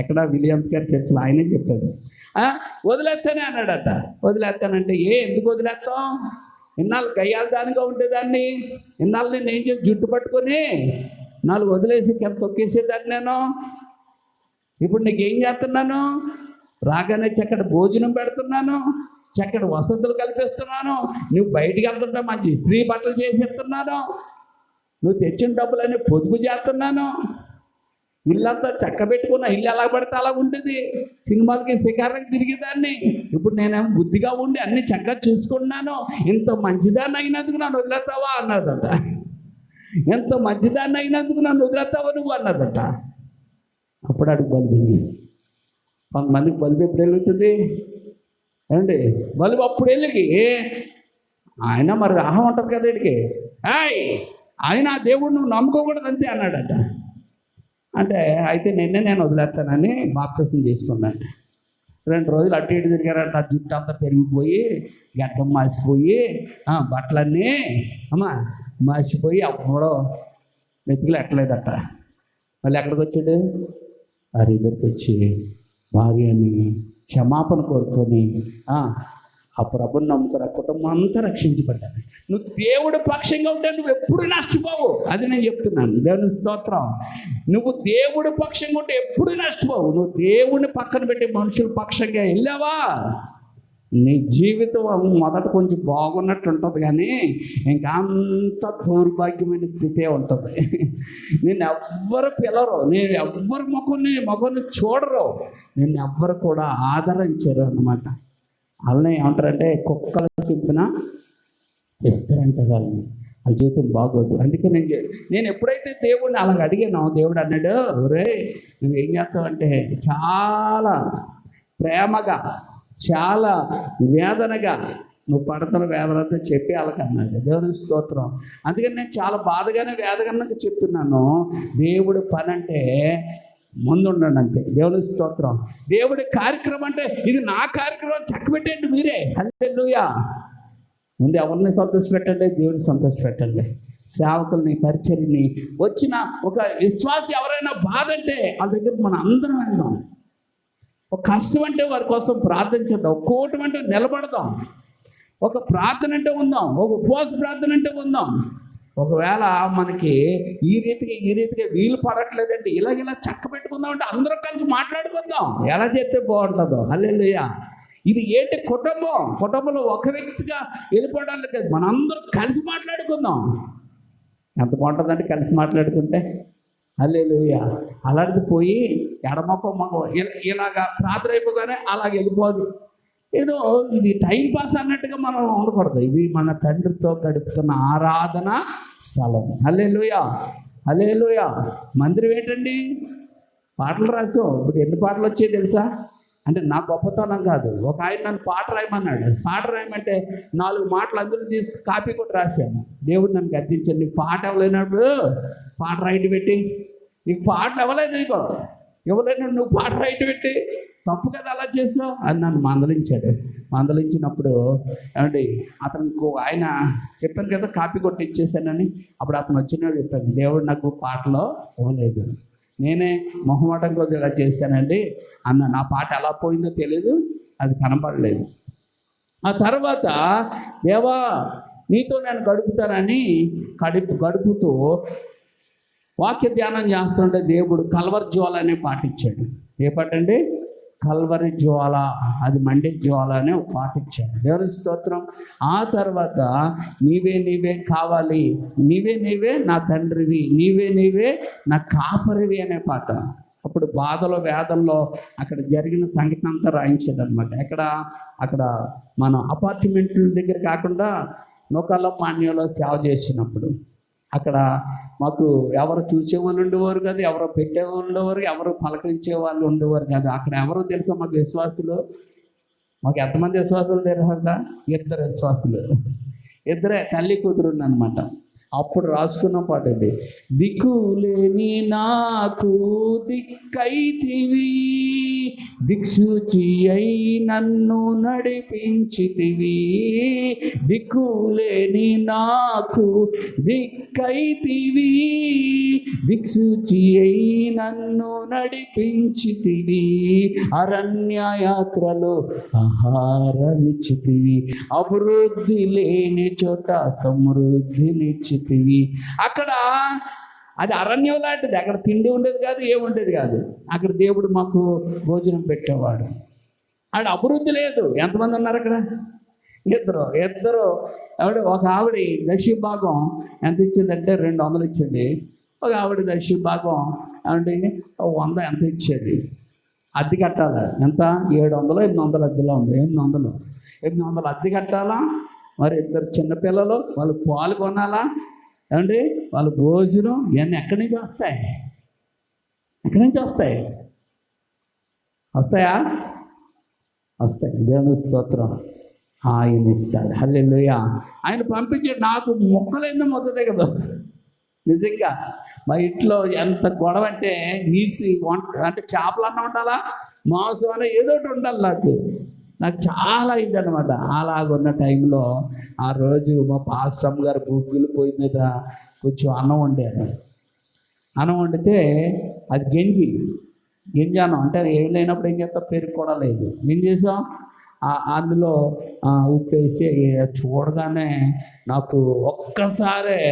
ఎక్కడ? విలియమ్స్ గారి చర్చిలో ఆయనే చెప్పాడు. వదిలేస్తానే అన్నాడట. వదిలేస్తానంటే ఎందుకు వదిలేస్తాం? ఇన్నాళ్ళు గయ్యాలు దానిగా ఉండేదాన్ని, ఇన్నాళ్ళు నేను ఏం చేసి జుట్టు పట్టుకొని 4 వదిలేసి కింద తొక్కేసేదాన్ని నేను. ఇప్పుడు నీకేం చేస్తున్నాను? రాగానే చక్కటి భోజనం పెడుతున్నాను, చక్కటి వసతులు కల్పిస్తున్నాను, నువ్వు బయటికి వెళ్తుంటే మంచి స్త్రీ బట్టలు చేసేస్తున్నాను, నువ్వు తెచ్చిన డబ్బులన్నీ పొదుపు చేస్తున్నాను, ఇల్లంతా చక్క పెట్టుకున్నా, ఇల్లు ఎలా పడితే అలా ఉంటుంది, సినిమాలకి శిఖరానికి తిరిగేదాన్ని, ఇప్పుడు నేనేమో బుద్ధిగా ఉండి అన్ని చక్కగా చూసుకున్నాను, ఇంత మంచిదాన్ని అయినందుకు నన్ను వదిలేస్తావా అన్నదట. ఎంత మంచిదాన్ని అయినందుకు నన్ను వదిలేస్తావా నువ్వు అన్నదట. అప్పుడు అడుగు బల్బు. కొంతమందికి బల్బు ఎప్పుడు వెలుగుతుంది ఏమండి? బల్బు అప్పుడు వెళ్ళి ఆయన మరి అహం ఉంటుంది కదా వీడికి, ఆయన దేవుడు నువ్వు నమ్ముకోకూడదు అంతే అన్నాడట. అంటే అయితే నేను వదిలేస్తానని బాప్తిసం తీసుకున్నాంట. 2 రోజులు అటు ఇటు తిరిగారంట. జుట్టు అంతా పెరిగిపోయి, గడ్డం మాసిపోయి, బట్టలన్నీ మాసిపోయి అప్పుడో మెతుకులు ఎట్టలేదట. మళ్ళీ ఎక్కడికి వచ్చాడు? వారి దగ్గరికి వచ్చి భార్యని క్షమాపణ కోరుకొని ఆ ప్రభుని నమ్ముకున్న కుటుంబం అంతా రక్షించబడ్డది. నువ్వు దేవుడి పక్షంగా ఉంటే నువ్వు ఎప్పుడు నష్టపోవు. అది నేను చెప్తున్నాను. దేవుని స్తోత్రం. నువ్వు దేవుడి పక్షంగా ఉంటే ఎప్పుడు నష్టపోవు. నువ్వు దేవుడిని పక్కన పెట్టి మనుషుల పక్షంగా వెళ్ళావా, నీ జీవితం మొదట కొంచెం బాగున్నట్టు ఉంటుంది, కానీ ఇంకా అంత దౌర్భాగ్యమైన స్థితే ఉంటుంది. నేను ఎవ్వరు పిలరు, నేను ఎవ్వరు మొగని చూడరు, నేను ఎవ్వరు కూడా ఆదరించరు అన్నమాట. వాళ్ళని ఏమంటారంటే కుక్కలు చెప్పినా ఇస్తారంటే వాళ్ళని, వాళ్ళ జీవితం బాగోదు. అందుకే నేను ఎప్పుడైతే దేవుడిని అలాగ అడిగానో, దేవుడు అన్నాడు, ఒరే నువ్వేం చేస్తావు అంటే చాలా ప్రేమగా చాలా వేదనగా నువ్వు పడుతున్న వేదనతో చెప్పి వాళ్ళకి అన్నాడు. దేవుని స్తోత్రం. అందుకని నేను చాలా బాధగానే వేదనగా చెప్తున్నాను. దేవుడి పని అంటే ముందుండండి అంతే. దేవుని స్తోత్రం. దేవుడి కార్యక్రమం అంటే ఇది నా కార్యక్రమం చక్కబెట్టండి మీరే. హల్లెలూయా. ముందు ఎవరిని సంతోషపెట్టండి, దేవుని సంతోషపెట్టండి. సేవకుల్ని, పరిచర్ని, వచ్చిన ఒక విశ్వాసి ఎవరైనా బాధ అంటే వాళ్ళ దగ్గర మనం అందరం వెళ్దాం. ఒక కష్టం అంటే వారి కోసం ప్రార్థన చేద్దాం. ఒక కూటం అంటే నిలబడదాం. ఒక ప్రార్థన అంటే ఉందాం. ఒక ఉపవాస ప్రార్థన అంటే ఉందాం. ఒకవేళ మనకి ఈ రీతిగా వీలు పడట్లేదంటే ఇలా చక్క పెట్టుకుందాం అంటే అందరం కలిసి మాట్లాడుకుందాం. ఎలా చేస్తే బాగుంటుందో. హల్లెలూయా. ఇది ఏంటి? కుటుంబంలో ఒక వ్యక్తిగా వెళ్ళిపోవడానికి కాదు, మనందరం కలిసి మాట్లాడుకుందాం. ఎంత బాగుంటుందంటే కలిసి మాట్లాడుకుంటే. హల్లెలూయా. అలాంటిది పోయి ఎడమొక్క మగ ఇలాగా ప్రార్థన అయిపోగానే అలాగ వెళ్ళిపోదు. ఏదో ఇది టైం పాస్ అన్నట్టుగా మనం ఉండకూడదు. ఇది మన తండ్రితో గడుపుతున్న ఆరాధన స్థలం. హల్లెలూయా. హల్లెలూయా. మందిరం ఏంటండి? పాటలు రాసాం. ఇప్పుడు ఎన్ని పాటలు వచ్చాయి తెలుసా? అంటే నా గొప్పతనం కాదు. ఒక ఆయన నన్ను పాట రాయమన్నాడు. పాట రాయమంటే 4 మాటలు అందులో తీసుకు కాపీ కూడా రాశాను. దేవుడు నన్ను గద్దించాడు. నీకు పాట ఇవ్వలేనప్పుడు పాట రైట్ పెట్టి, నీకు పాటలు ఇవ్వలేదు, నీకు ఇవ్వలేనప్పుడు నువ్వు పాట రైట్ పెట్టి తప్పు కదా అలా చేసావు అని నన్ను మందలించాడు. మందలించినప్పుడు ఏమండి అతనికి ఆయన చెప్పాను కదా కాపీ కొట్టి ఇచ్చేసానని. అప్పుడు అతను వచ్చినాడు చెప్పాను, దేవుడు నాకు పాటలో ఇవ్వలేదు, నేనే మొహమాటం కొద్ది ఇలా చేశానండి అన్న. నా పాట ఎలా పోయిందో తెలియదు, అది కనపడలేదు. ఆ తర్వాత దేవా నీతో నేను గడుపుతానని గడుపుతూ వాక్య ధ్యానం చేస్తుంటే దేవుడు కల్వరి జ్వాల అనే పాట ఇచ్చాడు. ఏ పాట అండి? కల్వరి జ్వాల, అది మండే జ్వాల అనే ఒక పాట ఇచ్చాడు. దేవుని స్తోత్రం. ఆ తర్వాత నీవే కావాలి, నీవే నా తండ్రివి, నీవే నా కాపరివి అనే పాట. అప్పుడు బాధలో వేదంలో అక్కడ జరిగిన సంఘటన అంతా రాయించాడు అనమాట. అక్కడ మన అపార్ట్మెంట్ల దగ్గర కాకుండా నూకాలం మాన్యంలో సేవ చేసినప్పుడు అక్కడ మాకు ఎవరు చూసేవాళ్ళు ఉండేవారు కాదు, ఎవరో పెట్టేవాళ్ళు ఉండేవారు, ఎవరు పలకరించే వాళ్ళు ఉండేవారు కాదు. అక్కడ ఎవరో తెలుసా మాకు విశ్వాసులు? మాకు ఎంతమంది విశ్వాసులు తెలుసా? 2 విశ్వాసులు, 2 తల్లి కూతురు అనమాట. అప్పుడు రాసుకున్న పాట ఇది. దిక్కులేని నాకు దిక్కైతివి, దిక్సూచి అయి నన్ను నడిపించితివి. దిక్కులేని నాకు దిక్కైతివి, దిక్సూచి అయి నన్ను నడిపించితివి. అరణ్యయాత్రలో ఆహారమిచ్చితివి, అభివృద్ధి లేని చోట సమృద్ధినిచ్చి. అక్కడ అది అరణ్యం లాంటిది. అక్కడ తిండి ఉండేది కాదు, ఏముండేది కాదు. అక్కడ దేవుడు మాకు భోజనం పెట్టేవాడు. ఆవిడ అభివృద్ధి లేదు. ఎంతమంది ఉన్నారు అక్కడ? ఇద్దరు ఆవిడ. ఒక ఆవిడ దక్షిణ భాగం ఎంత ఇచ్చిందంటే 200 ఇచ్చింది. ఒక ఆవిడ దక్షిణ భాగం ఏమంటే 100 ఎంత ఇచ్చేది. అద్దె కట్టాలి. ఎంత? 700 800 అద్దెలో ఉంది. 800 అద్దె కట్టాలా. మరి 2 చిన్నపిల్లలు, వాళ్ళు పాలు కొనాలా ఏమండి, వాళ్ళ భోజనం ఇవన్నీ ఎక్కడి నుంచి వస్తాయి? వస్తాయా? వస్తాయి. దేవుని స్తోత్రం. ఆయన ఇస్తాడు. హల్లెలూయా. ఆయన పంపించాడు. నాకు మొక్కలైందో మొదలే కదా. నిజంగా మా ఇంట్లో ఎంత గొడవ అంటే నీసి అంటే చేపలన్నా ఉండాలా, మాంసం అన్న ఏదో ఒకటి ఉండాలి. నాకు చాలా ఇదనమాట. అలాగున్న టైంలో ఆ రోజు మా పాస్టమ్ గారు గుగ్గులు పొయ్యి మీద కొంచెం అన్నం వండారు. అన్నం వండితే అది గంజి అన్నం అంటే ఏం లేనప్పుడు ఏం చేస్తాం, పెరుగు కూడా లేదు. ఏం చేసాం, అందులో ఉప్పేసి చూడగానే నాకు ఒక్కసారే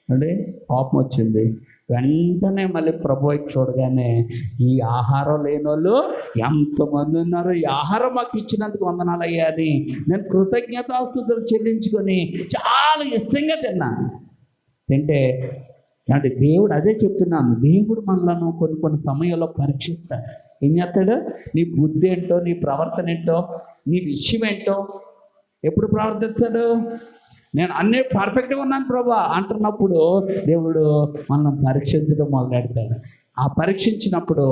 అంటే కోపం వచ్చింది. వెంటనే మళ్ళీ ప్రభు వైపు చూడగానే ఈ ఆహారం లేని వాళ్ళు ఎంతమంది ఉన్నారు, ఈ ఆహారం మాకు ఇచ్చినందుకు వందనాలయ్యా అని నేను కృతజ్ఞతాస్తుతులు చెల్లించుకొని చాలా ఇష్టంగా తిన్నాను. తింటే అంటే దేవుడు అదే చెప్తున్నాను, దేవుడు మనలను కొన్ని సమయంలో పరీక్షిస్తాడు. ఏం చేస్తాడు? నీ బుద్ధి ఏంటో, నీ ప్రవర్తన ఏంటో, నీ విషయం ఏంటో ఎప్పుడు ప్రవర్తిస్తాడు? నేను అన్నీ పర్ఫెక్ట్గా ఉన్నాను ప్రభా అంటున్నప్పుడు దేవుడు మనల్ని పరీక్షించడం మొదలెడతాడు. ఆ పరీక్షించినప్పుడు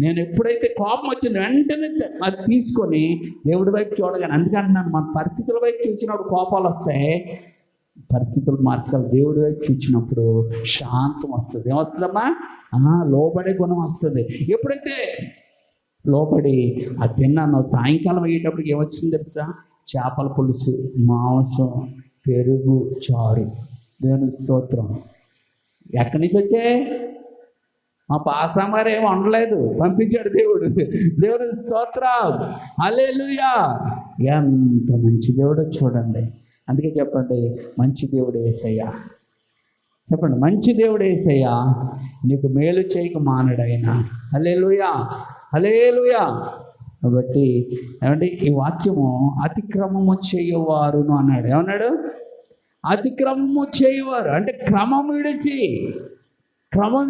నేను ఎప్పుడైతే కోపం వచ్చింది వెంటనే అది తీసుకొని దేవుడి వైపు చూడగానే, అందుకంటున్నాను మన పరిస్థితుల వైపు చూసినప్పుడు కోపాలు వస్తాయి, పరిస్థితులు మార్చుకోవాలి. దేవుడి వైపు చూసినప్పుడు శాంతం వస్తుంది. ఏమొస్తుందమ్మా? లోబడే గుణం వస్తుంది. ఎప్పుడైతే లోబడి అది తిన్నాను, సాయంకాలం అయ్యేటప్పటికి ఏమొచ్చింది తెలుసా? చేపల పులుసు, మాంసం, పెరుగు, చారు. దేవుని స్తోత్రం. ఎక్కడి నుంచి వచ్చాయి? మా పాసామారు ఏమి వండలేదు, పంపించాడు దేవుడు. దేవుని స్తోత్రం. హల్లెలూయా. ఎంత మంచి దేవుడో చూడండి. అందుకే చెప్పండి, మంచి దేవుడు యేసయ్యా. చెప్పండి, మంచి దేవుడు యేసయ్యా, నీకు మేలు చేయక మానడైనా. హల్లెలూయా, హల్లెలూయా. కాబట్టి ఏమంటే ఈ వాక్యము అతిక్రమము చేయవారును అన్నాడు. ఏమన్నాడు? అతిక్రమము చేయవారు అంటే క్రమం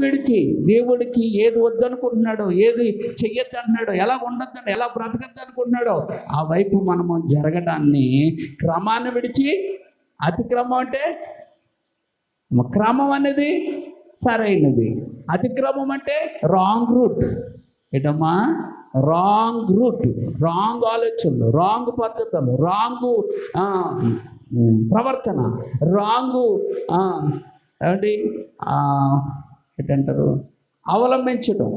విడిచి దేవుడికి ఏది వద్దనుకుంటున్నాడో, ఏది చెయ్యొద్దు అంటున్నాడో, ఎలా ఉండొద్దు, ఎలా బ్రతకద్దు అనుకుంటున్నాడో ఆ వైపు మనము జరగడాన్ని క్రమాన్ని విడిచి, అతిక్రమం అంటే క్రమం అనేది సరైనది, అతిక్రమం అంటే రాంగ్ రూట్. ఏంటమ్మా? రాంగ్ రూట్, రాంగ్ ఆలోచనలు, రాంగ్ పద్ధతులు, రాంగు ప్రవర్తన, రాంగు ఏమంటే ఏంటంటారు అవలంబించడం.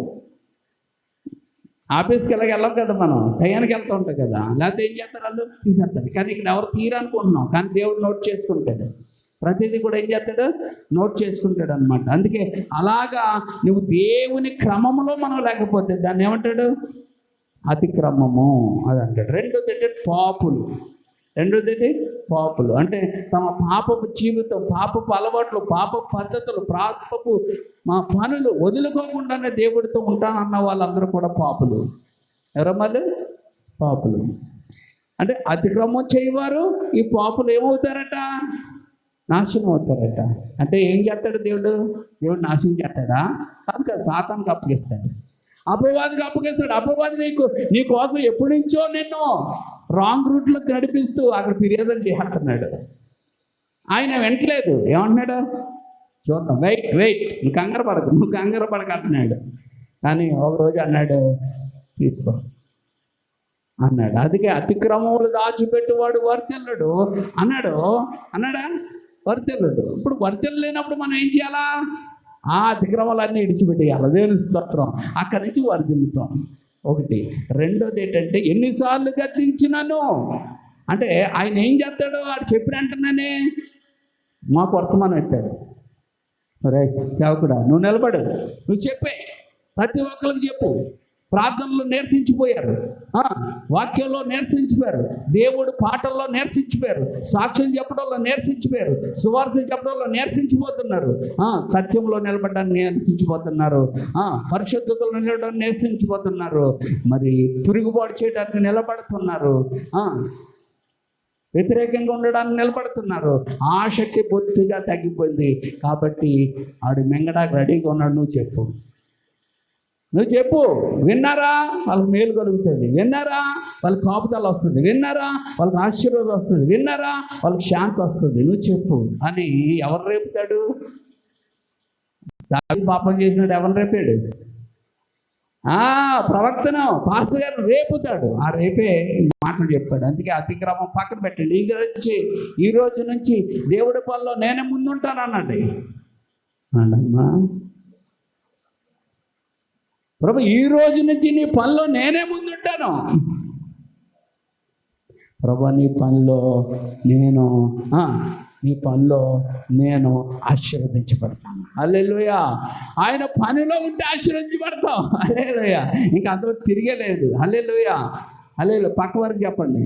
ఆఫీస్కి వెళ్ళం కదా, మనం టయానికి వెళ్తూ ఉంటాం కదా, లేకపోతే ఏం చేస్తారు? వాళ్ళు తీసేస్తారు. కానీ ఇక్కడ ఎవరు తీరనుకుంటున్నాం, కానీ దేవుడు నోట్ చేసుకుంటాడు. ప్రతిదీ కూడా ఏం చేస్తాడు? నోట్ చేసుకుంటాడు అనమాట. అందుకే అలాగా నువ్వు దేవుని క్రమంలో మనం లేకపోతే దాన్ని ఏమంటాడు? అతిక్రమము అది అంటాడు. రెండోది పాపులు అంటే తమ పాపపు జీవితం, పాపపు అలవాట్లు, పాపపు పద్ధతులు, పాపపు పనులు వదులుకోకుండానే దేవుడితో ఉంటానన్న వాళ్ళందరూ కూడా పాపులు. ఎవరమ్మాలి? పాపులు. అంటే అతిక్రమం చేయవారు ఈ పాపులు ఏమవుతారట? నాశనం అవుతారట. అంటే ఏం చేస్తాడు దేవుడు నాశనం చేస్తాడా? కాదు కదా, సాతానుకు అప్పగిస్తాడు, అపవాదికి అప్పగిస్తాడు. అపవాది నీ కోసం ఎప్పటి నుంచో నిన్ను రాంగ్ రూట్లోకి నడిపిస్తూ అక్కడ ఫిర్యాదులు చేస్తున్నాడు. ఆయన వెంటలేదు. ఏమంటున్నాడు? చూద్దాం, వెయిట్, నువ్వు కంగారు పడక అంటున్నాడు. కానీ ఒకరోజు అన్నాడు, తీసుకో అన్నాడు. అందుకే అతిక్రమములు దాచిపెట్టువాడు వర్తిల్లడు అన్నాడా? వర్తిల్లడు. ఇప్పుడు వర్తిల్లు లేనప్పుడు మనం ఏం చేయాలా? ఆ అతిక్రమాలన్నీ ఇడిచిపెట్టేయాలి. దేవుని స్తోత్రం. అక్కడి నుంచి వర్ధిల్లుతాం. ఒకటి. రెండోది ఏంటంటే, ఎన్నిసార్లు గద్దించినాను అంటే ఆయన ఏం చేస్తాడో అది చెప్పిన వెంటనే మాకు వర్తమానం ఎత్తాడు. రే సేవకుడా, నువ్వు నిలబడు, నువ్వు చెప్పే, ప్రతి ఒక్కరికి చెప్పు. ప్రార్థనలో నేర్చించిపోయారు, వాక్యంలో నేర్చించిపోయారు, దేవుడు పాటల్లో నేర్చించిపోయారు, సాక్ష్యం చెప్పడంలో నేర్చించిపోయారు, సువార్త చెప్పడంలో నేర్చించిపోతున్నారు, సత్యంలో నిలబడడానికి నేర్చించిపోతున్నారు, పరిశుద్ధతలో నిలబడడానికి నేర్చించిపోతున్నారు, మరి తిరుగుబాటు చేయడానికి నిలబడుతున్నారు, వ్యతిరేకంగా ఉండడానికి నిలబడుతున్నారు. ఆశక్తి బొత్తిగా తగ్గిపోయింది. కాబట్టి ఆడు మెంగడానికి రెడీగా ఉన్నాడు. నువ్వు చెప్పు. విన్నారా? వాళ్ళకి మేలు కలుగుతుంది. విన్నారా? వాళ్ళకి కాపుదల వస్తుంది. విన్నారా? వాళ్ళకి ఆశీర్వాదం వస్తుంది. విన్నారా? వాళ్ళకి శాంతి వస్తుంది. నువ్వు చెప్పు అని ఎవరు రేపుతాడు? దావీదు పాపం చేసినాడు. ఎవరు రేపాడు? ప్రవక్తను, పాస్టర్ గారు రేపుతాడు. ఆ రేపే మాటలు చెప్పాడు. అందుకే అతిక్రమం పక్కన పెట్టండి. ఈ రోజు నుంచి దేవుడి పనిలో నేనే ముందుంటాను అన్నాడు. అమ్మా ప్రభు, ఈ రోజు నుంచి నీ పనిలో నేనే ముందుంటాను. ప్రభు, నీ పనిలో నేను ఆశీర్వదించబడతాను. హల్లెలూయా. ఆయన పనిలో ఉంటే ఆశీర్వదించబడతాం. హల్లెలూయా. ఇంకా అందులో తిరిగేలేదు. హల్లెలూయా, హల్లెలూయా. పక్క వరకు చెప్పండి.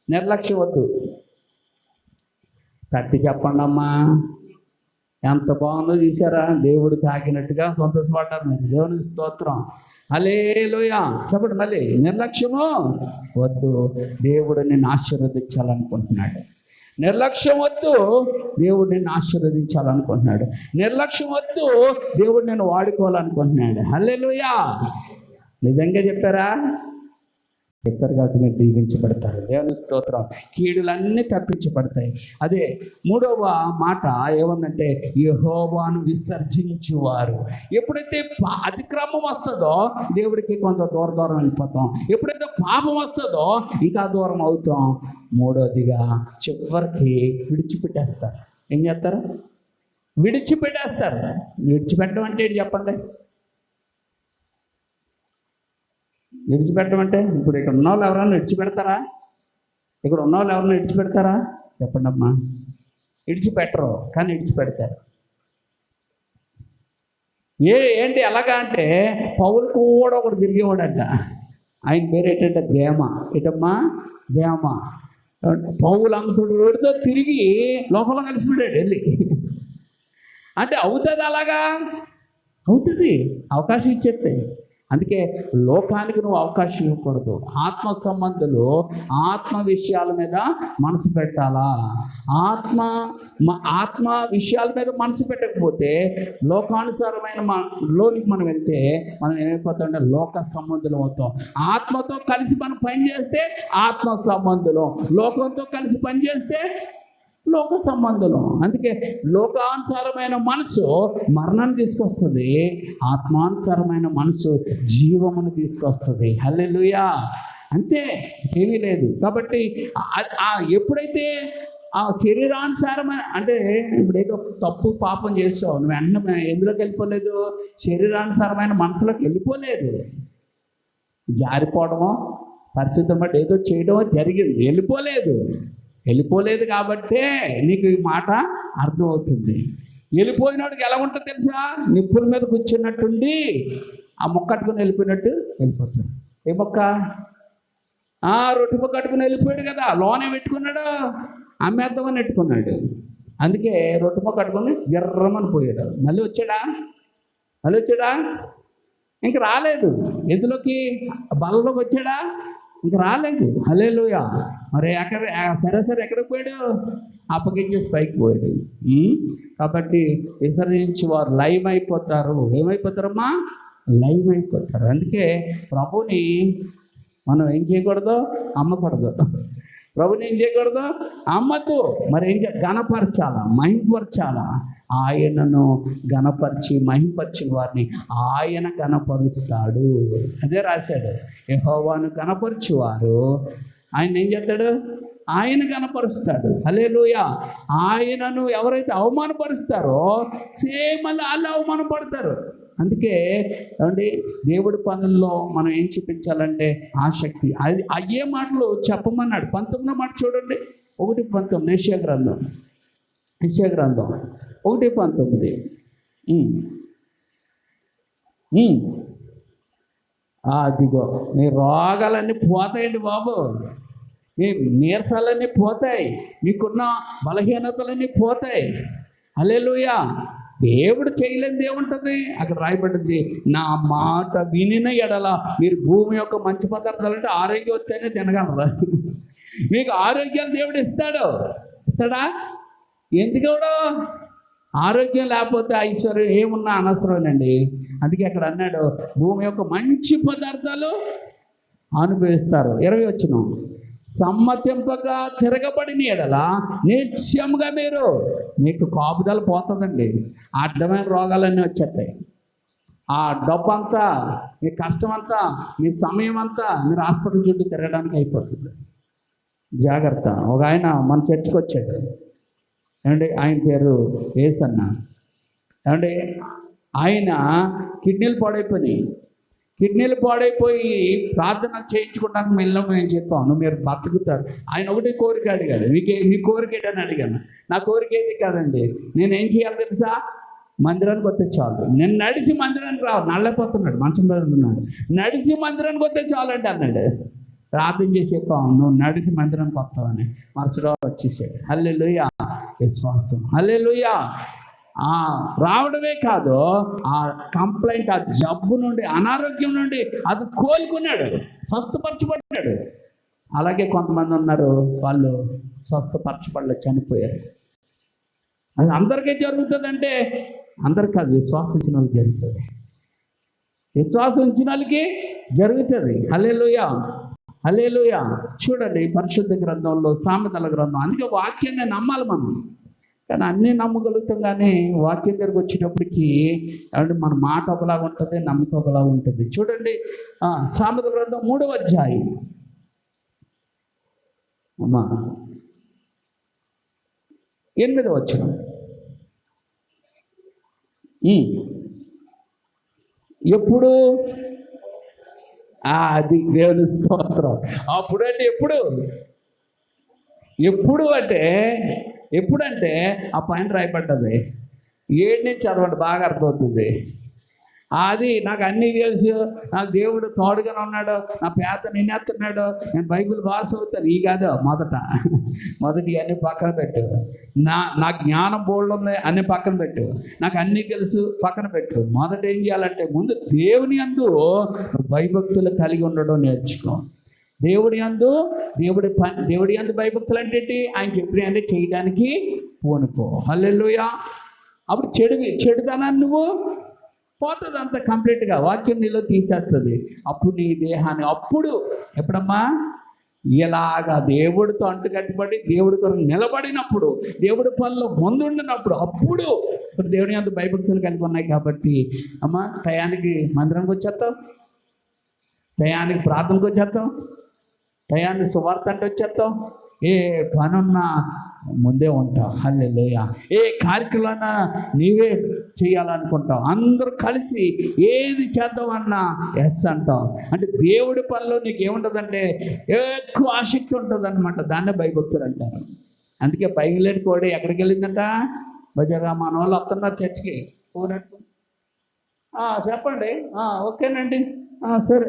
నిర్లక్ష్యం వద్దు. తట్టి చెప్పండి అమ్మా. ఎంత బాగుందో చూసారా? దేవుడు తాకినట్టుగా సంతోషపడ్డారు మీరు. దేవునికి స్తోత్రం. హల్లెలూయా. చెప్పండి మళ్ళీ. నిర్లక్ష్యము వద్దు. దేవుడు నిన్ను ఆశీర్వదించాలనుకుంటున్నాడు. నిర్లక్ష్యం వద్దు. దేవుడు నిన్ను ఆశీర్వదించాలనుకుంటున్నాడు. నిర్లక్ష్యం వద్దు. దేవుడు నిన్ను వాడుకోవాలనుకుంటున్నాడు. హల్లెలూయా. నిజంగా చెప్పారా? చెప్పారు కాబట్టి మీరు దీవించబడతారు. దేవుని స్తోత్రం. కీడులన్నీ తప్పించబడతాయి. అదే మూడవ మాట ఏముందంటే యెహోవాను విసర్జించువారు. ఎప్పుడైతే అతిక్రమం వస్తుందో దేవుడికి కొంత దూరం వెళ్ళిపోతాం. ఎప్పుడైతే పాపం వస్తుందో ఇంకా దూరం అవుతాం. మూడవదిగా చివరికి విడిచిపెట్టేస్తారు. ఏం చేస్తారు? విడిచిపెట్టేస్తారు. విడిచిపెట్టడం అంటే ఏంటి చెప్పండి? విడిచిపెట్టడం అంటే ఇప్పుడు ఇక్కడ ఉన్న వాళ్ళు ఎవరైనా విడిచిపెడతారా? ఇక్కడ ఉన్న వాళ్ళు ఎవరైనా విడిచిపెడతారా? చెప్పండి అమ్మా. విడిచిపెట్టరు, కానీ విడిచిపెడతారు. ఏంటి ఎలాగా అంటే పౌలు కూడా ఒకడు తిరిగేవాడంట. ఆయన పేరు ఏంటంటే దేమ. ఏంటమ్మా? దేమ. పౌలు అంతుడితో తిరిగి లోకంలో కలిసిపోయాడు వెళ్ళి. అంటే అవుతుంది అలాగా? అవుతుంది. అవకాశం ఇచ్చేస్తే. అందుకే లోకానికి నువ్వు అవకాశం ఇవ్వకూడదు. ఆత్మ సంబంధులు ఆత్మ విషయాల మీద మనసు పెట్టాలా? ఆత్మ విషయాల మీద మనసు పెట్టకపోతే లోకానుసారమైన లోనికి మనం వెళ్తే మనం ఏమైపోతామంటే లోక సంబంధులు అవుతాం. ఆత్మతో కలిసి మనం పనిచేస్తే ఆత్మ సంబంధులు, లోకంతో కలిసి పనిచేస్తే లోక సంబంధులు. అందుకే లోకానుసారమైన మనసు మరణాన్ని తీసుకొస్తుంది, ఆత్మానుసారమైన మనసు జీవమును తీసుకొస్తుంది. హల్లెలూయా. అంతే, ఏమీ లేదు. కాబట్టి ఎప్పుడైతే ఆ శరీరానుసారమైన అంటే ఇప్పుడు ఏదో తప్పు పాపం చేస్తావు, నువ్వు వెంటనే ఎందులోకి వెళ్ళిపోలేదు? శరీరానుసారమైన మనసులోకి వెళ్ళిపోలేదు. జారిపోవడమో పరిశుద్ధం బట్టి ఏదో చేయడమో జరిగింది, వెళ్ళిపోలేదు కాబట్టే నీకు ఈ మాట అర్థమవుతుంది. వెళ్ళిపోయినోడికి ఎలా ఉంటుంది తెలుసా? నిప్పుల మీద కూర్చున్నట్టుండి ఆ మొక్క కట్టుకుని వెళ్ళిపోయినట్టు వెళ్ళిపోతుంది. ఏ మొక్క? రొట్టె మొక్క కట్టుకుని వెళ్ళిపోయాడు కదా, లోనే పెట్టుకున్నాడు, అమ్మేద్దామని పెట్టుకున్నాడు. అందుకే రొట్టె మొక్క కట్టుకుని ఎర్రమని పోయాడు. మళ్ళీ వచ్చాడా? ఇంక రాలేదు. ఎందులోకి? బలంలోకి వచ్చాడా? ఇంక రాలేదు. హల్లెలూయా. మరి సరే ఎక్కడికి పోయాడు? అప్పగించేసి పైకి పోయాడు. కాబట్టి విసర్జించి వారు లైవ్ అయిపోతారు. ఏమైపోతారమ్మా? లైవ్ అయిపోతారు. అందుకే ప్రభుని మనం ఏం చేయకూడదు? అమ్మకూడదు. ప్రభుని ఏం చేయకూడదు? అమ్మద్దు. మరి ఏం గణపరచాలా, మహింపరచాలా? ఆయనను గణపరిచి మహింపరిచిన వారిని ఆయన గణపరుస్తాడు. అదే రాశాడు. యెహోవాను గణపరచువారు ఆయన ఏం చేస్తాడు? ఆయన గణపరుస్తాడు. హల్లెలూయా. ఆయనను ఎవరైతే అవమానపరుస్తారో సేమ్ మళ్ళీ వాళ్ళు అవమానపడతారు. అందుకే ఏమండి, దేవుడి పనుల్లో మనం ఏం చూపించాలంటే ఆసక్తి. అది అయ్యే మాటలు చెప్పమన్నాడు. 19వ మాట చూడండి, 1:19. యెషయా గ్రంథం 1:19. అదిగో మీ రోగాలన్నీ పోతాయండి బాబు, మీ నీరసాలన్నీ పోతాయి, మీకున్న బలహీనతలన్నీ పోతాయి. హల్లెలూయా. దేవుడు చేయలేనిది ఏముంటుంది? అక్కడ రాయబడింది, నా మాట వినిన ఎడల మీరు భూమి యొక్క మంచి పదార్థాలు అంటే ఆరోగ్యం వస్తేనే తినగలరు. మీకు ఆరోగ్యాలు దేవుడు ఇస్తాడా? ఎందుకు? ఆరోగ్యం లేకపోతే ఐశ్వర్యం ఏమున్నా అనవసరమేనండి. అందుకే అక్కడ అన్నాడు, భూమి యొక్క మంచి పదార్థాలు అనుభవిస్తారు. 20 వచనం, సమ్మతింపగా తిరగబడిన ఎడల నిత్యముగా మీకు కాపుదల పోతుందండి. అడ్డమైన రోగాలన్నీ వచ్చేస్తాయి. ఆ డబ్బు అంతా, మీ కష్టం అంతా, మీ సమయం అంతా మీరు హాస్పిటల్ చుట్టూ తిరగడానికి అయిపోతుంది. జాగ్రత్త. ఒక ఆయన మన చర్చికి వచ్చాడు. ఏమంటే ఆయన పేరు ఏసన్న. ఏమంటే ఆయన కిడ్నీలు పాడైపోయి ప్రార్థన చేయించుకోవడానికి వెళ్ళాము అని చెప్పాను. మీరు బతుకుతారు. ఆయన ఒకటే కోరిక అడిగాడు, మీ కోరిక ఏంటని అడిగాను. నా కోరిక ఏది కాదండి, నేనేం చేయాలి తెలుసా? మందిరానికి వస్తే చాలు. నేను నడిచి మందిరానికి నళ్ళపోతున్నాడు, మంచం మీద ఉన్నాడు, నడిచి మందిరానికి వస్తే చాలు అంటే అన్నాడు. ప్రార్థన చేసి చెప్పాం, నువ్వు నడిచి మందిరానికి వస్తావని. మరుసటి వచ్చేసాడు. హల్లెలూయా. విశ్వాసం. హల్లెలూయా. రావడమే కాదు, ఆ కంప్లైంట్, ఆ జబ్బు నుండి, అనారోగ్యం నుండి అది కోలుకున్నాడు, స్వస్థపరచబడ్డాడు. అలాగే కొంతమంది ఉన్నారు, వాళ్ళు స్వస్థపరచబడలేదు, చనిపోయారు. అది అందరికీ జరుగుతుందంటే అందరికి కాదు, విశ్వాసించిన వాళ్ళకి జరుగుతుంది. విశ్వాసం ఉంచిన వాళ్ళకి జరుగుతుంది. హల్లెలూయా. హల్లెలూయా. చూడండి పరిశుద్ధ గ్రంథంలో, సామెతల గ్రంథం, అందుకే వాక్యాన్ని నమ్మాలి మనం. కానీ అన్నీ నమ్మగలుగుతాం, కానీ వాక్యం దగ్గరికి వచ్చేటప్పటికి అంటే మన మాట ఒకలాగా ఉంటుంది, నమ్మిక ఒకలాగా ఉంటుంది. చూడండి సామెతల గ్రంథం 3వ అధ్యాయం అమ్మా 8వ వచనం. ఎప్పుడు అది దేవుని స్తోత్రం. అప్పుడు అంటే ఎప్పుడంటే ఆ పాయింట్ రాయబడ్డది. 7 నుంచి చదవండి, బాగా అర్థమవుతుంది. అది నాకు అన్నీ తెలుసు, నాకు దేవుడు తోడుగానే ఉన్నాడు, నా పేద నిన్నేస్తున్నాడు, నేను బైబిల్ బాగా చదువుతాను. ఈ కాదు, మొదటి అన్ని పక్కన పెట్టు. నా జ్ఞానం బోల్డ్ ఉంది అన్ని పక్కన పెట్టు. నాకు అన్నీ తెలుసు పక్కన పెట్టు. మొదట ఏం చేయాలంటే ముందు దేవుని యందు భయభక్తులు కలిగి ఉండడం నేర్చుకో. దేవుడి యందు భయభక్తులు అంటే ఏంటి? ఆయన చెప్పిన చేయడానికి పూనుకో. హల్లెలూయా. అప్పుడు చెడుదనాన్ని నువ్వు పోతుంది అంత కంప్లీట్గా. వాక్యం నీలో తీసేస్తుంది. అప్పుడు నీ దేహాన్ని, అప్పుడు ఎప్పుడమ్మా ఇలాగా దేవుడితో అంటుకట్టుబడి దేవుడి కొరకు నిలబడినప్పుడు, దేవుడి పనిలో ముందుండినప్పుడు, అప్పుడు ఇప్పుడు దేవుని యందు భయభక్తులు కలిగి ఉన్నాయి కాబట్టి అమ్మా టయానికి మందిరానికి వచ్చేస్తావు, టయానికి ప్రార్థనకు వచ్చేస్తావు, టయానికి సువార్త అంటే వచ్చేస్తావు, ఏ పనున్నా ముందే ఉంటావు. హల్లెలూయా. ఏ కార్యక్రమాన్నా నీవే చేయాలనుకుంటావు. అందరూ కలిసి ఏది చేద్దామన్నా ఎస్ అంటావు. అంటే దేవుడి పనిలో నీకు ఏముంటుందంటే ఎక్కువ ఆసక్తి ఉంటుంది అనమాట. దాన్నే భయభక్తులు అంటారు. అందుకే బయలుదేరి కోడి ఎక్కడికి వెళ్ళిందంట? బజార్గా మన వాళ్ళు వస్తున్నారు చర్చికి. పోనట్టు చెప్పండి, ఓకేనండి, సరే,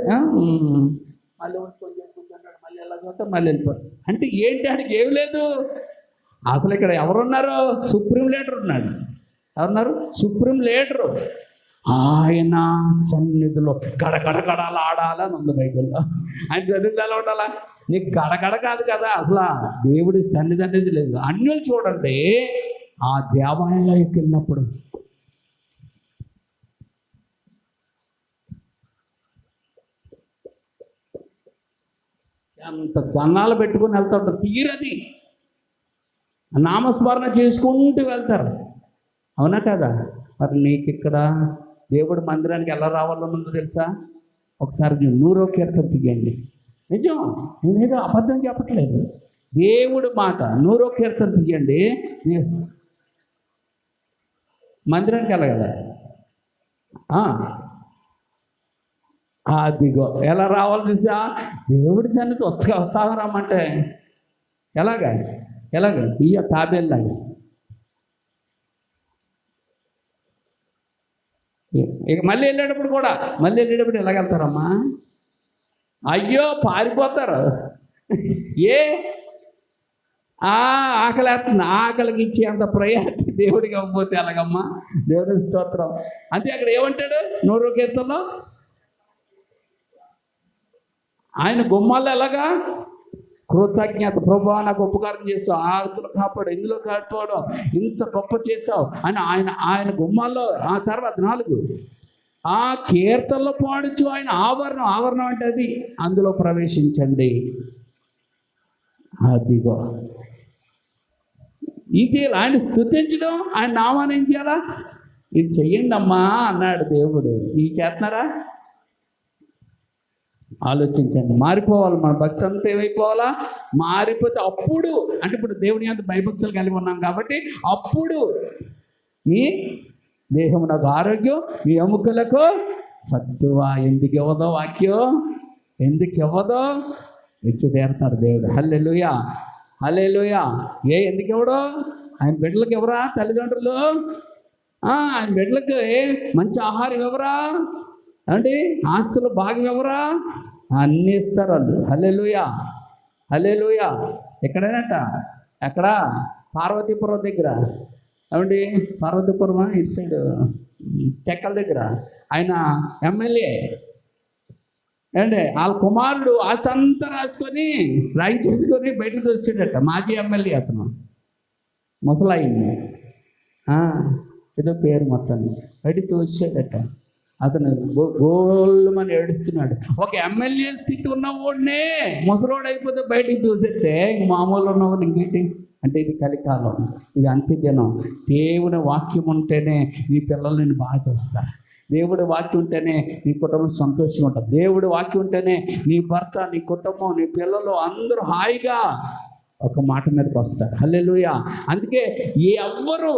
మళ్ళీ కొంచెం కూర్చుంటాడు, మళ్ళీ ఎలా చూస్తే మళ్ళీ వెళ్ళిపోతాడు. అంటే ఏంటి, ఆడికి ఏమి లేదు. అసలు ఇక్కడ ఎవరున్నారు? సుప్రీం లీడర్ ఉన్నాడు. ఎవరున్నారు? Supreme leader. ఆయన సన్నిధిలో గడగడగడాలు ఆడాలని ఉంది బైబిల్లో. ఆయన సన్నిధిలో ఎలా ఉండాలా? నీకు గడగడ కాదు కదా, అసలు దేవుడి సన్నిధి అనేది లేదు. అన్యులు చూడండి, ఆ దేవాలయంలోకి వెళ్ళినప్పుడు ఎంత దండాలు పెట్టుకుని వెళ్తుంటారు. తీరది నామస్మరణ చేసుకుంటూ వెళ్తారు. అవునా కదా? మరి నీకు ఇక్కడ దేవుడి మందిరానికి ఎలా రావాలన్నదో తెలుసా? ఒకసారి 100వ కీర్తన తీయండి. నిజం, నేనేదో అబద్ధం చెప్పట్లేదు. దేవుడి మాట 100వ కీర్తన తీయండి. మందిరానికి వెళ్ళగలరా? అదిగో ఎలా రావాలి చూసా? దేవుడి సన్నిధి ఉత్సాహం రమ్మంటే ఎలాగా తాబేలాగా. ఇక మళ్ళీ వెళ్ళేటప్పుడు ఎలాగెళ్తారమ్మా? అయ్యో పారిపోతారు. ఆకలేస్తుంది, ఆకలికి ఇచ్చి అంత ప్రయారిటీ దేవుడికి ఇవ్వకపోతే ఎలాగమ్మా? దేవుడి స్తోత్రం. అంతే. అక్కడ ఏమంటాడు 100వ కీర్తనలో? ఆయన గుమ్మాల్లో ఎలాగా? కృతజ్ఞత. ప్రభువా, నాకు ఉపకారం చేసావు, ఆకులు కాపాడు, ఇందులో కాపాడు, ఇంత గొప్ప చేసావు అని ఆయన గుమ్మాల్లో. ఆ తర్వాత 4 ఆ కీర్తనలో పాడుచు ఆయన ఆవరణం అంటే అది, అందులో ప్రవేశించండి. అదిగో ఇది ఆయన స్తుతించడం, ఆయన నామాన్ని ఏం చేయాలా? ఇది చెయ్యండి అమ్మా అన్నాడు దేవుడు. ఇది చేస్తున్నారా? ఆలోచించండి. మారిపోవాలి మన భక్తి అంతా. ఏమైపోవాలా? మారిపోతే అప్పుడు, అంటే ఇప్పుడు దేవుని యందు భయభక్తులు కలిగి ఉన్నాం కాబట్టి అప్పుడు మీ దేహమునకు ఆరోగ్యం, మీ ఎముకలకు సత్తువ. ఎందుకు ఇవ్వదో వాక్యం? ఎందుకు ఇవ్వదో ఇచ్చి తీరుతాడు దేవుడు. హల్లెలూయా. హల్లెలూయా. ఎందుకు ఇవ్వడో? ఆయన బిడ్డలకు ఎవరా? తల్లిదండ్రులు ఆయన బిడ్డలకు మంచి ఆహారం ఎవరా? అంటే ఆస్తులు భాగం ఎవరా? అన్నీ ఇస్తారు వాళ్ళు. హల్లెలూయా, హల్లెలూయా. ఎక్కడైనట, ఎక్కడ? పార్వతీపురం దగ్గర. ఏమండి, పార్వతీపురం ఇటు సైడ్ టెక్కల దగ్గర ఆయన ఎమ్మెల్యే. ఏమండి, వాళ్ళ కుమారుడు ఆస్తి అంతా రాసుకొని రాయించేసుకొని బయటకు తోసాడట. మాజీ ఎమ్మెల్యే అతను, ముసలాయింది, ఏదో పేరు మొత్తాన్ని బయటకు తోసాడట. అతను గోల్మని ఏడుస్తున్నాడు. ఒక ఎమ్మెల్యే స్థితి ఉన్నవాడినే ముసలోడు అయిపోతే బయటికి తోసేస్తే మామూలు ఉన్నవాడు ఇంకేంటి అంటే ఇది కలికాలం, ఇది అంత్యదినం. దేవుని వాక్యం ఉంటేనే నీ పిల్లలు నేను బాగా చేస్తారు. దేవుడి వాక్యం ఉంటేనే నీ కుటుంబం సంతోషంగా ఉంటుంది. దేవుడి వాక్యం ఉంటేనే నీ భర్త, నీ కుటుంబం, నీ పిల్లలు అందరూ హాయిగా ఒక మాట మీదకి వస్తారు. హల్లెలూయా. అందుకే ఎవ్వరు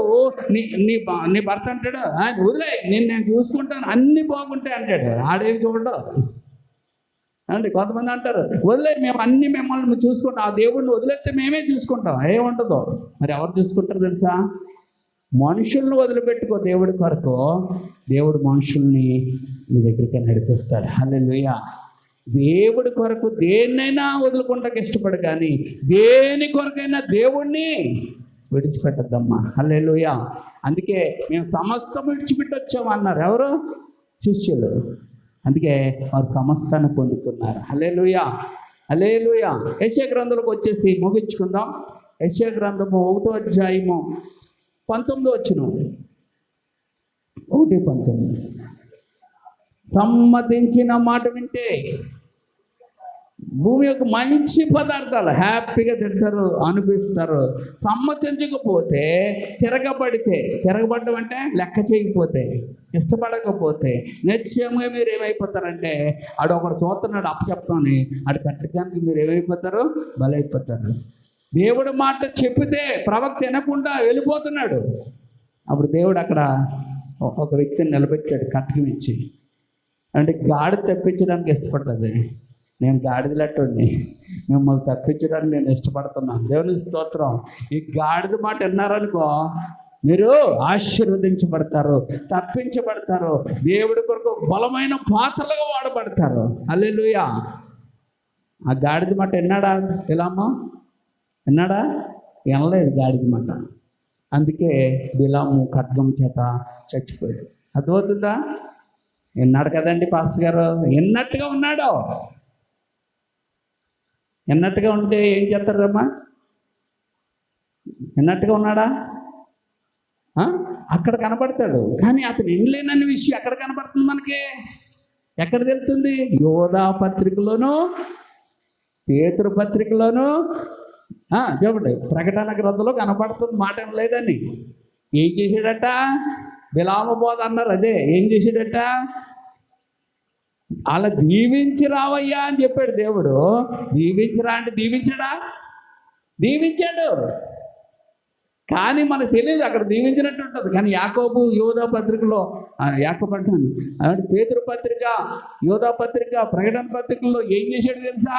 నీ భర్త అంటాడు, వదిలే నేను చూసుకుంటాను, అన్నీ బాగుంటాయి అంటాడు. ఆడేమి చూడడు అంటే. కొంతమంది అంటారు, వదిలే మేము మిమ్మల్ని చూసుకుంటాం, ఆ దేవుడిని వదిలేస్తే మేమే చూసుకుంటాం. ఏముంటుందో మరి ఎవరు చూసుకుంటారు తెలుసా? మనుషుల్ని వదిలిపెట్టుకో దేవుడి కొరకు, దేవుడు మనుషుల్ని నీ దగ్గరికి నడిపిస్తాడు. హల్లెలూయా. దేవుడి కొరకు దేన్నైనా వదులుకుంటాకి ఇష్టపడు, కానీ దేని కొరకైనా దేవుణ్ణి విడిచిపెట్టద్దమ్మా. హల్లెలూయా. అందుకే మేము సమస్తం విడిచిపెట్టొచ్చామన్నారు ఎవరు? శిష్యులు. అందుకే వారు సమస్తాన్ని పొందుతున్నారు. హల్లెలూయా, హల్లెలూయా. యెషయా గ్రంథంలోకి వచ్చేసి ముగించుకుందాం. యెషయా గ్రంథము 1వ అధ్యాయము 19వ వచనం. 1:19. సమ్మతించిన మాట వింటే భూమి యొక్క మంచి పదార్థాలు హ్యాపీగా తింటారు, అనిపిస్తారు. సమ్మతించకపోతే, తిరగబడడం అంటే లెక్క చేయకపోతే, ఇష్టపడకపోతే నిశ్చయంగా మీరు ఏమైపోతారంటే, ఆడు ఒకడు చూస్తున్నాడు అప్పచెప్తామని, ఆడు కట్టడానికి మీరు ఏమైపోతారు? బలైపోతారు. దేవుడు మాట చెప్పితే ప్రవక్త వినకుండా వెళ్ళిపోతున్నాడు. అప్పుడు దేవుడు అక్కడ ఒక వ్యక్తిని నిలబెట్టాడు కట్టకం ఇచ్చి. అంటే గాడిద తప్పించడానికి ఇష్టపడుతుంది. నేను గాడిదలట్టుని మిమ్మల్ని తప్పించడానికి నేను ఇష్టపడుతున్నాను. దేవుని స్తోత్రం. ఈ గాడిద మాట విన్నారనుకో, మీరు ఆశీర్వదించబడతారు, తప్పించబడతారు, దేవుడి కొరకు బలమైన పాత్రలుగా వాడబడతారు. హల్లెలూయా. ఆ గాడిద మాట విన్నాడా బిలాము? విన్నాడా? వినలేదు గాడిద మాట. అందుకే బిలాము ఖడ్గం చేత చచ్చిపోయాడు. అర్థమవుతుందా? విన్నాడు కదండి పాస్టర్ గారు, విన్నట్టుగా ఉన్నాడు. విన్నట్టుగా ఉంటే ఏం చేస్తారమ్మా? విన్నట్టుగా ఉన్నాడా? అక్కడ కనపడతాడు, కానీ అతను వినలేనన్న విషయం ఎక్కడ కనపడుతుంది మనకి? ఎక్కడ తెలుస్తుంది? యోధా పత్రికలోను, పేతురు పత్రికలోను, చెప్పండి, ప్రకటన గ్రంథంలో కనపడుతుంది మాట లేదని. ఏం చేశాడట? బిలాము బోధ అన్నారు. అదే ఏం చేశాడట? అలా దీవించి రావయ్యా అని చెప్పాడు దేవుడు. దీవించిరా అంటే దీవించాడా? దీవించాడు, కానీ మనకు తెలియదు అక్కడ దీవించినట్టు ఉంటుంది. కానీ యాకోబు యోధా పత్రికలో, యాకోబు అంటాను, పేతురు పత్రిక, యోధా పత్రిక, ప్రకటన పత్రికల్లో ఏం చేశాడు తెలుసా?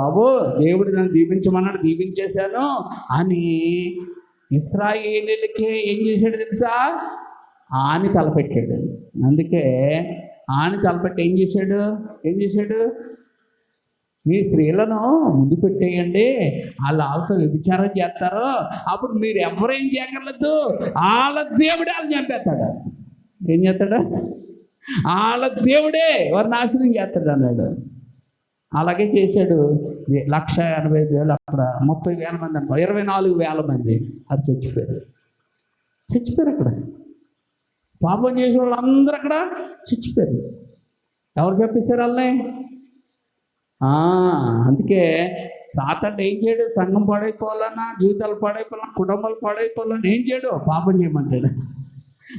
బాబు దేవుడు నన్ను దీవించమన్నాడు, దీవించేశాను అని ఇశ్రాయేలీలకే ఏం చేశాడు తెలుసా? ఆని తలపెట్టాడు. అందుకే ఆని తలపెట్టి ఏం చేశాడు? మీ స్త్రీలను ముందు పెట్టేయండి, వాళ్ళతో వ్యభిచారం చేస్తారు, అప్పుడు మీరు ఎవరేం చేయగలదు, వాళ్ళ దేవుడే వాళ్ళని చంపేస్తాడు. ఏం చేస్తాడు? వాళ్ళ దేవుడే వారు నాశనం చేస్తాడు అన్నాడు. అలాగే చేశాడు. 1,85,000 అక్కడ 30,000 మంది అనుకో, 24,000 మంది అది చచ్చిపోయారు. అక్కడ పాపం చేసిన వాళ్ళందరూ అక్కడ చచ్చిపోయారు. ఎవరు చెప్పేశారు వాళ్ళని? అందుకే సాతాను ఏం చేయడు? సంఘం పాడైపోవాలన్నా, జీవితాలు పాడైపోవాలన్నా, కుటుంబాలు పాడైపోవాలన్నా ఏం చేయడు? పాపం చేయమంటాడు.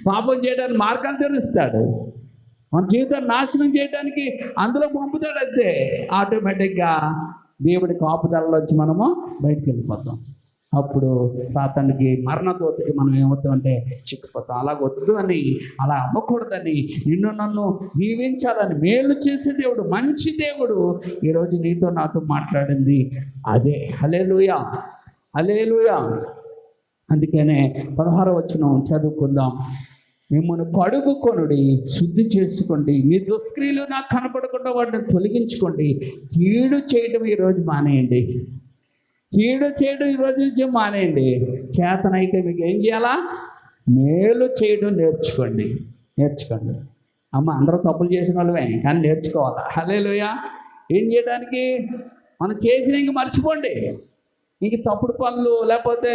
పాపం చేయడానికి మార్గాలు తెరుస్తాడు. మన జీవితాన్ని నాశనం చేయడానికి అందులో పంపుతాడు. అంతే, ఆటోమేటిక్గా దేవుడి కాపుదలలోంచి మనము బయటికి వెళ్ళిపోతాం. అప్పుడు సాతానికి, మరణదూతకి మనం ఏమవుతామంటే చిక్కుపోతాం. అలా వద్దు అని, అలా అవ్వకూడదని, నిన్ను నన్ను దీవించాలని, మేలు చేసే దేవుడు, మంచి దేవుడు ఈరోజు నీతో నాతో మాట్లాడింది అదే. హల్లెలూయా, హల్లెలూయా. అందుకనే 16వ వచనం చదువుకుందాం. మిమ్మల్ని కడుగుకొనుడి, శుద్ధి చేసుకోండి, మీ దుష్క్రియలు నాకు కనపడకుండా వాటిని తొలగించుకోండి. కీడు చేయడం ఈరోజు మానేయండి. కీడు చేయడం ఈరోజు నుంచి మానేయండి. చేతనైతే మీకు ఏం చేయాలా? మేలు చేయడం నేర్చుకోండి. అమ్మ, అందరూ తప్పులు చేసిన వాళ్ళమే, కానీ నేర్చుకోవాలా. హల్లెలూయా. ఏం చేయడానికి? మనం చేసిన ఇంక మర్చిపోండి. ఇంక తప్పుడు పనులు, లేకపోతే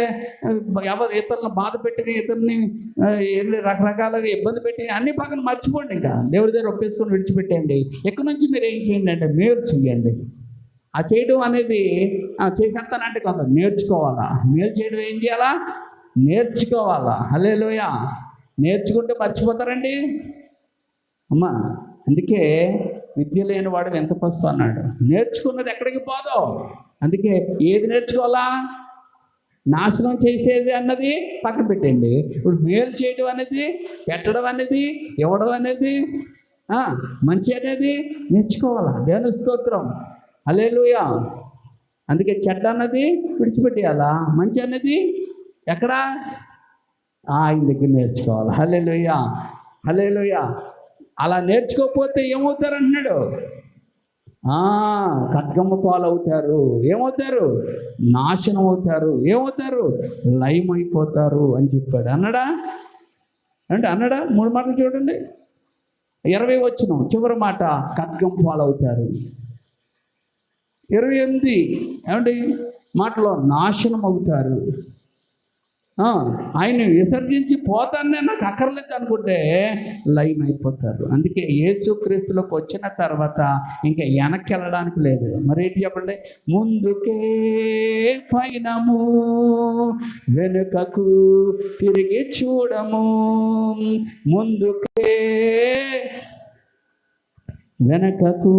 ఇతరులను బాధ పెట్టిన, ఇతరుని రకరకాలుగా ఇబ్బంది పెట్టిన అన్ని పక్కన మర్చిపోండి. ఇంకా దేవుడి దగ్గర ఒప్పేసుకొని విడిచిపెట్టండి. ఎక్కడి నుంచి మీరు ఏం చేయండి అంటే మేలు చేయండి. ఆ చేయడం అనేది చేసేస్తానంటే కొంత నేర్చుకోవాలా. మేలు చేయడం ఏం చేయాలా? నేర్చుకోవాలా. హల్లెలూయా. నేర్చుకుంటే మర్చిపోతారండి అమ్మా. అందుకే విద్య లేని వాడు ఎంత పసుపు అన్నాడు. నేర్చుకున్నది ఎక్కడికి పోదు. అందుకే ఏది నేర్చుకోవాలా? నాశనం చేసేది అన్నది పక్కన పెట్టండి. ఇప్పుడు మేలు చేయడం అనేది, పెట్టడం అనేది, ఇవ్వడం అనేది, మంచి అనేది నేర్చుకోవాలా. దేవుని స్తోత్రం. హల్లెలూయా. అందుకే చెడ్డ అన్నది విడిచిపెట్టేయాలా, మంచి అనేది ఎక్కడ? ఆయన దగ్గర నేర్చుకోవాలి. హల్లెలూయా. అలా నేర్చుకోకపోతే ఏమవుతారంటున్నాడు? ఖడ్గమ్మ పాలవుతారు. ఏమవుతారు? నాశనం అవుతారు. ఏమవుతారు? లయమైపోతారు అని చెప్పాడు. అన్నాడా? అన్నాడా? 3 మాటలు చూడండి. 20 వచనం చివరి మాట, ఖడ్గమ్మ పాలవుతారు. 28 ఏమండి మాటలో నాశనం అవుతారు. ఆయన విసర్జించి పోతానే నాకు అక్కర్లేదు అనుకుంటే లైన్ అయిపోతారు. అందుకే యేసుక్రీస్తులోకి వచ్చిన తర్వాత ఇంకా వెనక్కి వెళ్ళడానికి లేదు. మరేంటి చెప్పండి? ముందుకే పయనము, వెనుకకు తిరిగి చూడము. ముందుకే, వెనుకకు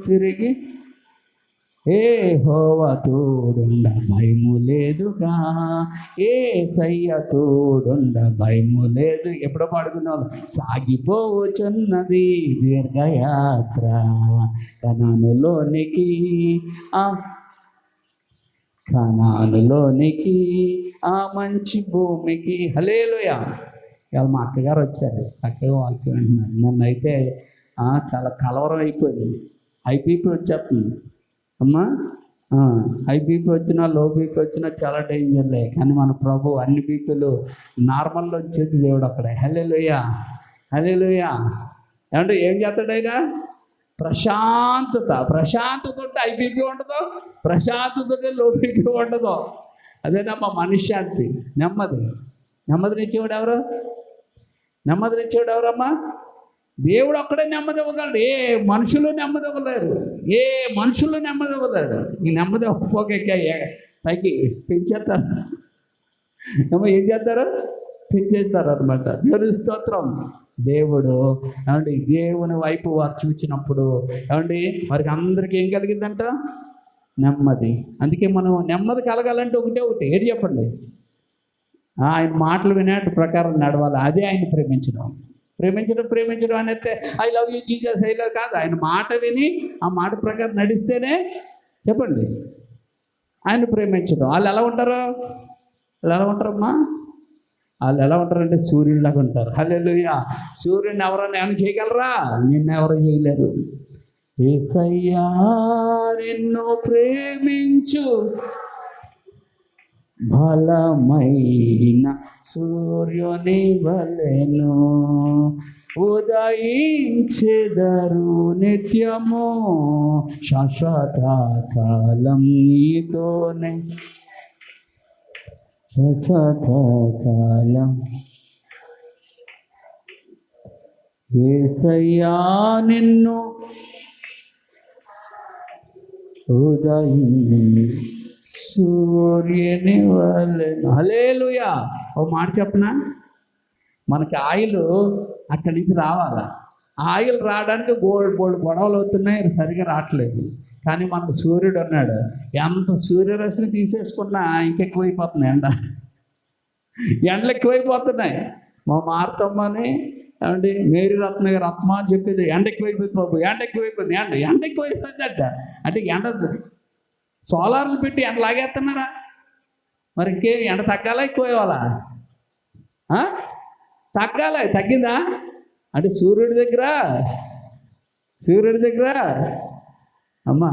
తిరిగి, యెహోవా తోడుండ భయము లేదుగా, యేసయ్య తోడుండ భయము లేదు. ఎప్పుడో పాడుకున్నాను. సాగిపోవచ్చున్నది దీర్ఘయాత్ర కనానులోనికి, ఆ మంచి భూమికి. హల్లెలూయా. ఇవాళ మా అక్కగారు వచ్చారు. అక్కగా వాక్యం అంటున్నారు. నన్నైతే చాలా కలవరం అయిపోయింది. ఐపీపీ వచ్చేస్తుంది అమ్మా. హై బీపీ వచ్చినా, లో బీపీ వచ్చినా చాలా డేంజర్లే. కానీ మన ప్రభు అన్ని బీపీలు నార్మల్లో వచ్చేది దేవుడు అక్కడే. హల్లెలూయా. ఏమంటే ఏం చేస్తాడు ఆయన? ప్రశాంతత ఉంటే హై బీపీ ఉండదు, ప్రశాంతత ఉంటే లో బీపీ ఉండదు. అదేనమ్మా మనశ్శాంతి, నెమ్మదినిచ్చేవాడు ఎవరు? ఎవరమ్మా? దేవుడు ఒక్కడే నెమ్మది ఇవ్వగలడు. ఏ మనుషులు నెమ్మది ఇవ్వలేరు. ఈ నెమ్మది ఒక్కొక్క పైకి పెంచేస్తారు. ఏం చేస్తారు? పెంచేస్తారు అనమాట. దేవుని స్తోత్రం. దేవుడు ఏమండి దేవుని వైపు వారు చూచినప్పుడు ఏమండి వారికి అందరికీ ఏం కలిగిందంట? నెమ్మది. అందుకే మనం నెమ్మది కలగాలంటే ఒకటి ఏది చెప్పండి? ఆయన మాటలు వినేట్టు ప్రకారం నడవాలి. అదే ఆయన ప్రేమించడం అనేది I love you Jesus, I love కాదు. ఆయన మాట విని ఆ మాట ప్రకారం నడిస్తేనే చెప్పండి ఆయన ప్రేమించడం. వాళ్ళు ఎలా ఉంటారమ్మా? వాళ్ళు ఎలా ఉంటారంటే సూర్యుడిలాగా ఉంటారు. హల్లెలూయా. సూర్యుడిని ఎవరైనా ఏమైనా చేయగలరా? నిన్నెవరూ చేయలేరు. యేసయ్యా నిన్ను ప్రేమించు బలమైన సూర్యుని వలెను ఉదయించెదరు నిత్యము, శాశ్వత కాలం నీతోనే, శాశ్వత కాలం. యేసయ్యా నిన్ను సూర్యుని వలెను. హల్లెలూయా. ఓ మాట చెప్పనా? మనకి ఆయిల్ అక్కడి నుంచి రావాలా. ఆయిల్ రావడానికి బోల్డ్ గొడవలు అవుతున్నాయి, సరిగా రావట్లేదు. కానీ మనకు సూర్యుడు అన్నాడు. ఎంత సూర్యరశ్మి తీసేసుకున్నా ఇంకెక్కువైపోతుంది ఎండలు ఎక్కువైపోతున్నాయి. మా మార్తమ్మని ఏమండి మేరీ రత్న గారు రత్మ అని చెప్పేది, ఎండ ఎక్కువైపోయింది బాబు, ఎండ ఎక్కువైపోయిందంట. అంటే ఎండ సోలార్లు పెట్టి ఎండ లాగేస్తున్నారా? మరి ఇంకేం ఎండ తగ్గాలా ఎక్కువ ఇవ్వాలా? తగ్గాలి. తగ్గిందా అంటే సూర్యుడి దగ్గర అమ్మా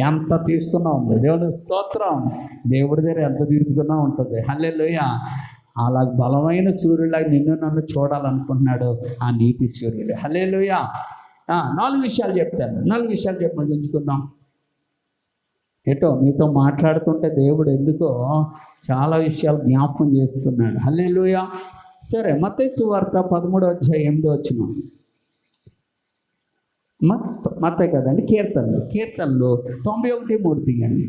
ఎంత తీసుకున్నా ఉంది. దేవుని స్తోత్రం. దేవుడి దగ్గర ఎంత తీసుకున్నా ఉంటుంది. హల్లెలూయా. అలా బలమైన సూర్యుడిలాగా నిన్ను నన్ను చూడాలనుకుంటున్నాడు ఆ నీతి సూర్యుడు. హల్లెలూయా. 4 విషయాలు చెప్తాను. 4 విషయాలు చెప్పి ఉంచుకుందాం. ఏటో మీతో మాట్లాడుతుంటే దేవుడు ఎందుకో చాలా విషయాలు జ్ఞాపకం చేస్తున్నాడు. హల్లెలూయా. సరే, మత్తయి సువార్త 13వ అధ్యాయం 8వ వచనం. మత్తయి కదండి, కీర్తనలు 91:3 తీయండి.